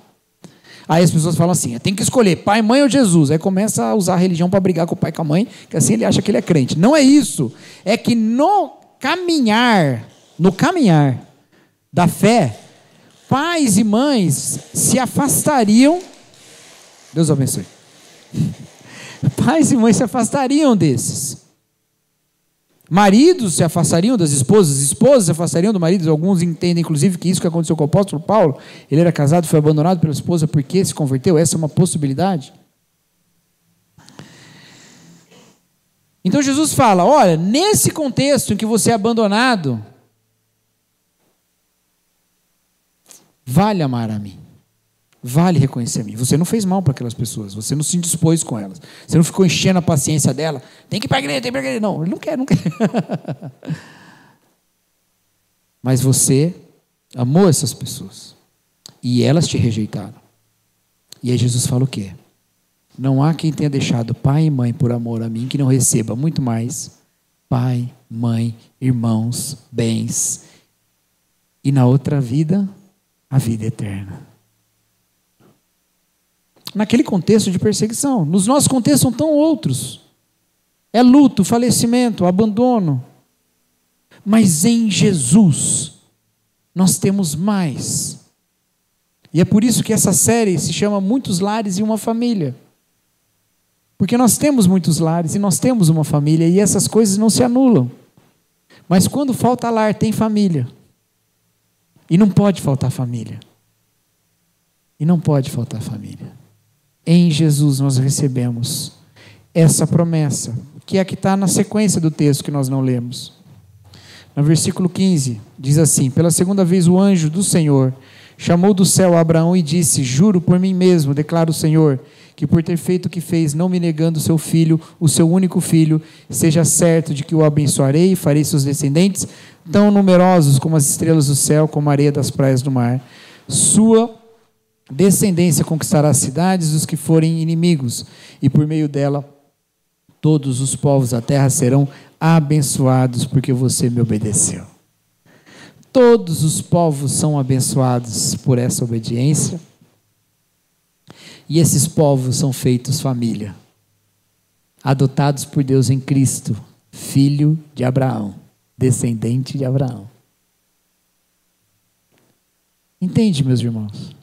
Aí as pessoas falam assim, tem que escolher pai, mãe ou Jesus. Aí começa a usar a religião para brigar com o pai e com a mãe, que assim ele acha que ele é crente. Não é isso. É que no caminhar da fé, pais e mães se afastariam. Deus abençoe. Pais e mães se afastariam desses. Maridos se afastariam das esposas, esposas se afastariam do marido. Alguns entendem, inclusive, que isso que aconteceu com o apóstolo Paulo, ele era casado, foi abandonado pela esposa porque se converteu. Essa é uma possibilidade. Então Jesus fala, olha, nesse contexto em que você é abandonado, vale amar a mim. vale reconhecer a mim. Você não fez mal para aquelas pessoas, você não se indispôs com elas, você não ficou enchendo a paciência dela, tem que ir para a igreja, tem que ir para a igreja. Não, ele não quer. Mas você amou essas pessoas, e elas te rejeitaram. E aí Jesus fala o quê? Não há quem tenha deixado pai e mãe por amor a mim, que não receba muito mais pai, mãe, irmãos, bens, e na outra vida, a vida eterna. Naquele contexto de perseguição. Nos nossos contextos são tão outros. É luto, falecimento, abandono. Mas em Jesus, nós temos mais. E é por isso que essa série se chama Muitos Lares e uma Família. Porque nós temos muitos lares e nós temos uma família, e essas coisas não se anulam. Mas quando falta lar, tem família. E não pode faltar família. E não pode faltar família. Em Jesus nós recebemos essa promessa, que é a que está na sequência do texto que nós não lemos. No versículo 15, diz assim: pela segunda vez o anjo do Senhor chamou do céu a Abraão e disse: juro por mim mesmo, declara o Senhor, que por ter feito o que fez, não me negando seu filho, o seu único filho, seja certo de que o abençoarei e farei seus descendentes tão numerosos como as estrelas do céu, como a areia das praias do mar. Sua descendência conquistará as cidades dos que forem inimigos, e por meio dela todos os povos da terra serão abençoados, porque você me obedeceu. Todos os povos são abençoados por essa obediência, e esses povos são feitos família, adotados por Deus em Cristo, filho de Abraão, descendente de Abraão. Entende, meus irmãos?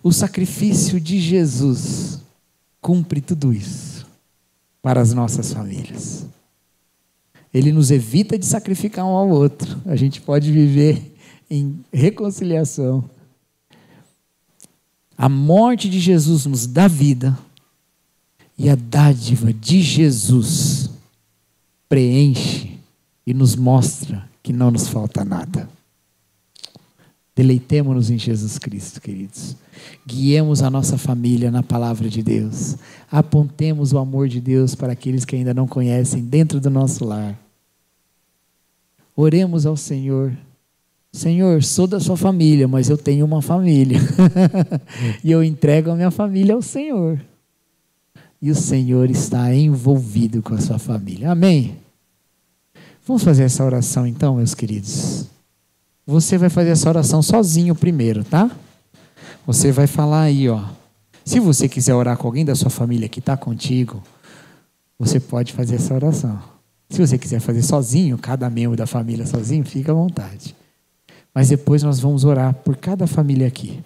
O sacrifício de Jesus cumpre tudo isso para as nossas famílias. Ele nos evita de sacrificar um ao outro. A gente pode viver em reconciliação. A morte de Jesus nos dá vida, e a dádiva de Jesus preenche e nos mostra que não nos falta nada. Deleitemo-nos em Jesus Cristo, queridos. Guiemos a nossa família na palavra de Deus. Apontemos o amor de Deus para aqueles que ainda não conhecem dentro do nosso lar. Oremos ao Senhor. Senhor, sou da sua família, mas eu tenho uma família. E eu entrego a minha família ao Senhor. E o Senhor está envolvido com a sua família. Amém? Vamos fazer essa oração então, meus queridos. Você vai fazer essa oração sozinho primeiro, tá? Você vai falar aí, ó. Se você quiser orar com alguém da sua família que está contigo, você pode fazer essa oração. Se você quiser fazer sozinho, cada membro da família sozinho, fica à vontade. Mas depois nós vamos orar por cada família aqui,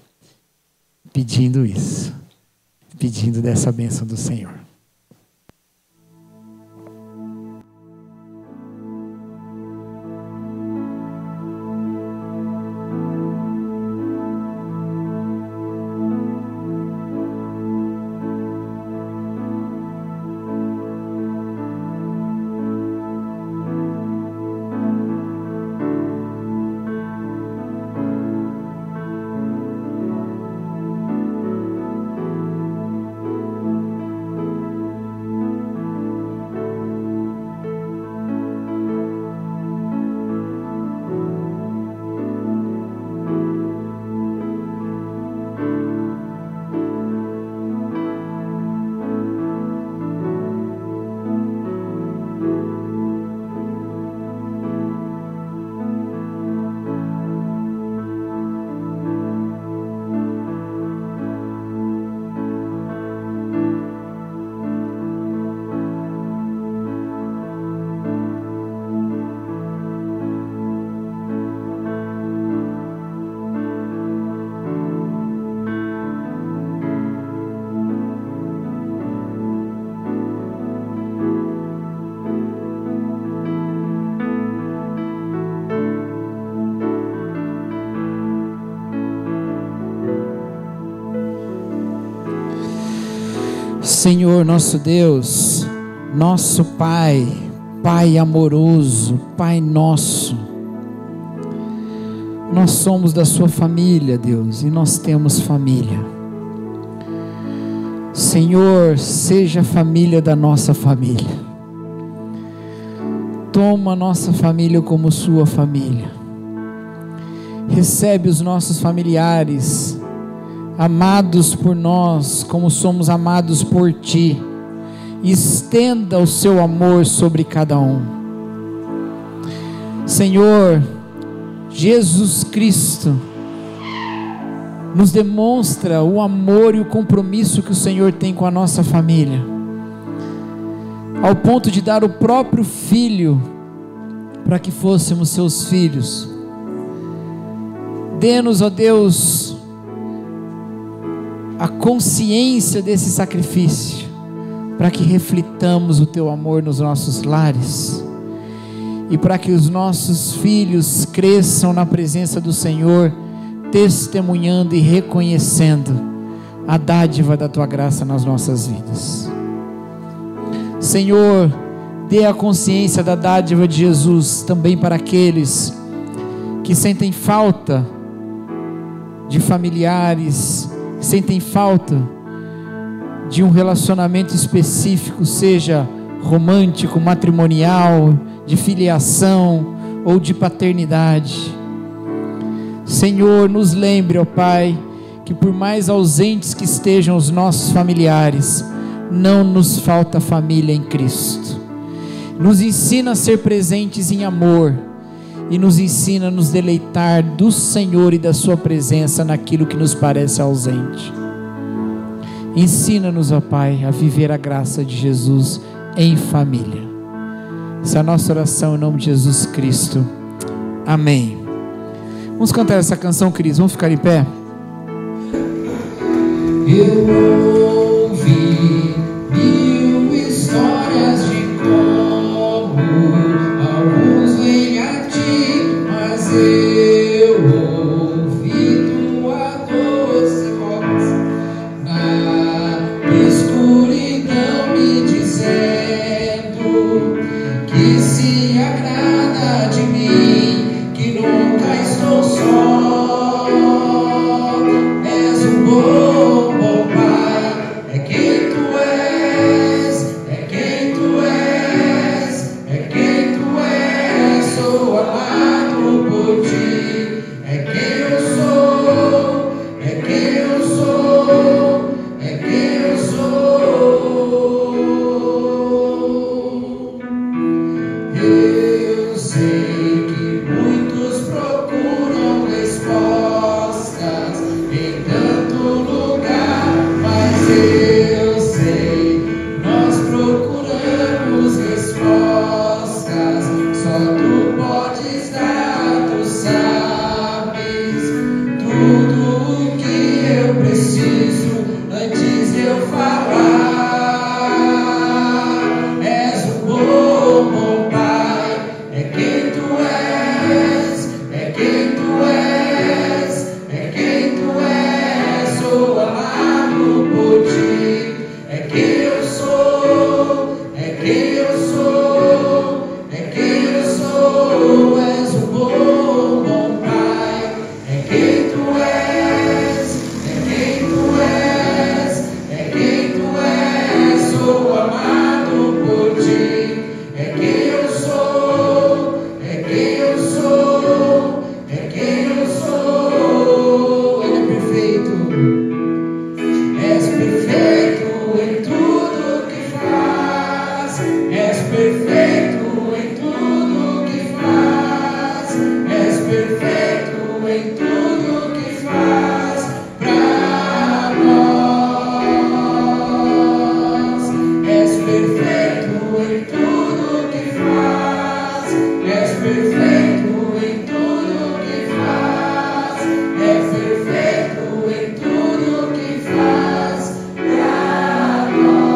pedindo isso, pedindo dessa bênção do Senhor. Senhor, nosso Deus, nosso Pai, Pai amoroso, Pai nosso, Nós somos da sua família, Deus, e nós temos família. Senhor, seja a família da nossa família. Toma a nossa família como sua família. Recebe os nossos familiares, amados por nós, como somos amados por Ti. Estenda o seu amor sobre cada um. Senhor, Jesus Cristo nos demonstra o amor e o compromisso que o Senhor tem com a nossa família, ao ponto de dar o próprio Filho para que fôssemos seus filhos. Dê-nos, ó Deus, a consciência desse sacrifício, para que reflitamos o Teu amor nos nossos lares, e para que os nossos filhos cresçam na presença do Senhor, testemunhando e reconhecendo a dádiva da Tua graça nas nossas vidas. Senhor, dê a consciência da dádiva de Jesus também para aqueles que sentem falta de familiares, que sentem falta de um relacionamento específico, seja romântico, matrimonial, de filiação ou de paternidade. Senhor, nos lembre, ó Pai, que por mais ausentes que estejam os nossos familiares, não nos falta família em Cristo. Nos ensina a ser presentes em amor, e nos ensina a nos deleitar do Senhor e da sua presença naquilo que nos parece ausente. Ensina-nos, ó Pai, a viver a graça de Jesus em família. Essa é a nossa oração em nome de Jesus Cristo. Amém. Vamos cantar essa canção, queridos. Vamos ficar em pé? Eu ouvi mil histórias de como alguns vêm a ti, mas eu ouvi tua doce voz na escuridão me dizendo que se agrada de mim, que nunca estou só. És um bom, bom Pai, é quem Tu és, é quem Tu és, é quem Tu és. Sou amado por Ti, é quem eu sou, é quem eu sou, é quem eu sou. Eu sei que muitos procuram respostas em tanto lugar, mas eu sei, nós procuramos respostas, só Tu podes dar, Tu sabes tudo o que eu preciso antes de eu falar. És um bom, bom Pai, é quem Tu és, é quem Tu és, é quem Tu és. Sou amado por Ti, é quem eu sou, é quem eu sou, é quem eu sou. És um bom, bom Pai, é quem Tu és, é quem Tu és, é quem Tu és. Sou amado por Ti, é quem eu sou, é quem eu sou, é quem eu sou. Ele é perfeito. És perfeito em tudo que faz. És perfeito em tudo que faz. És perfeito em tudo que faz pra nós. És perfeito em tudo que faz. És perfeito em tudo que faz. És perfeito em tudo que faz pra nós.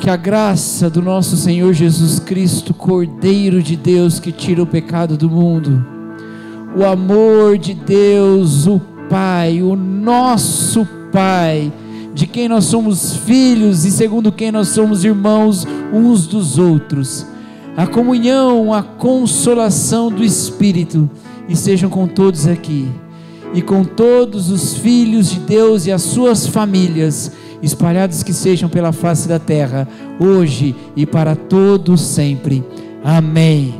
que a graça do nosso Senhor Jesus Cristo, Cordeiro de Deus que tira o pecado do mundo, o amor de Deus, o Pai, o nosso Pai, de quem nós somos filhos e segundo quem nós somos irmãos uns dos outros, a comunhão, a consolação do Espírito, estejam com todos aqui, e com todos os filhos de Deus e as suas famílias, espalhados que sejam pela face da terra, hoje e para todos sempre. Amém.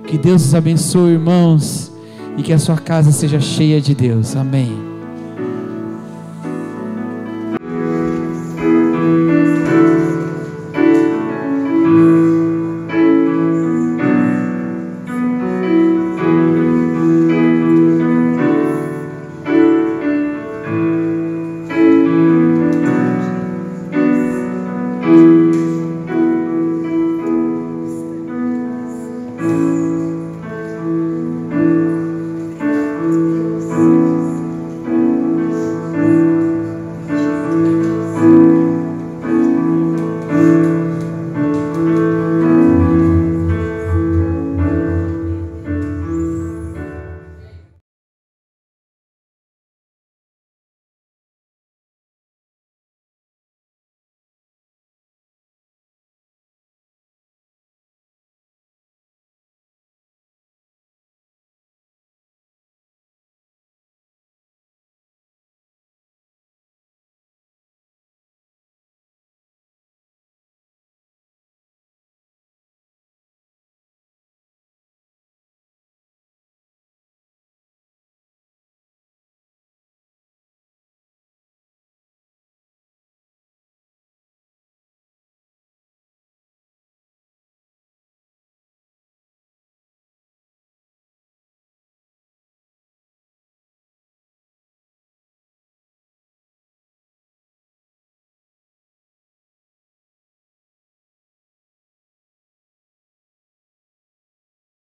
Que Deus os abençoe, irmãos, e que a sua casa seja cheia de Deus. Amém.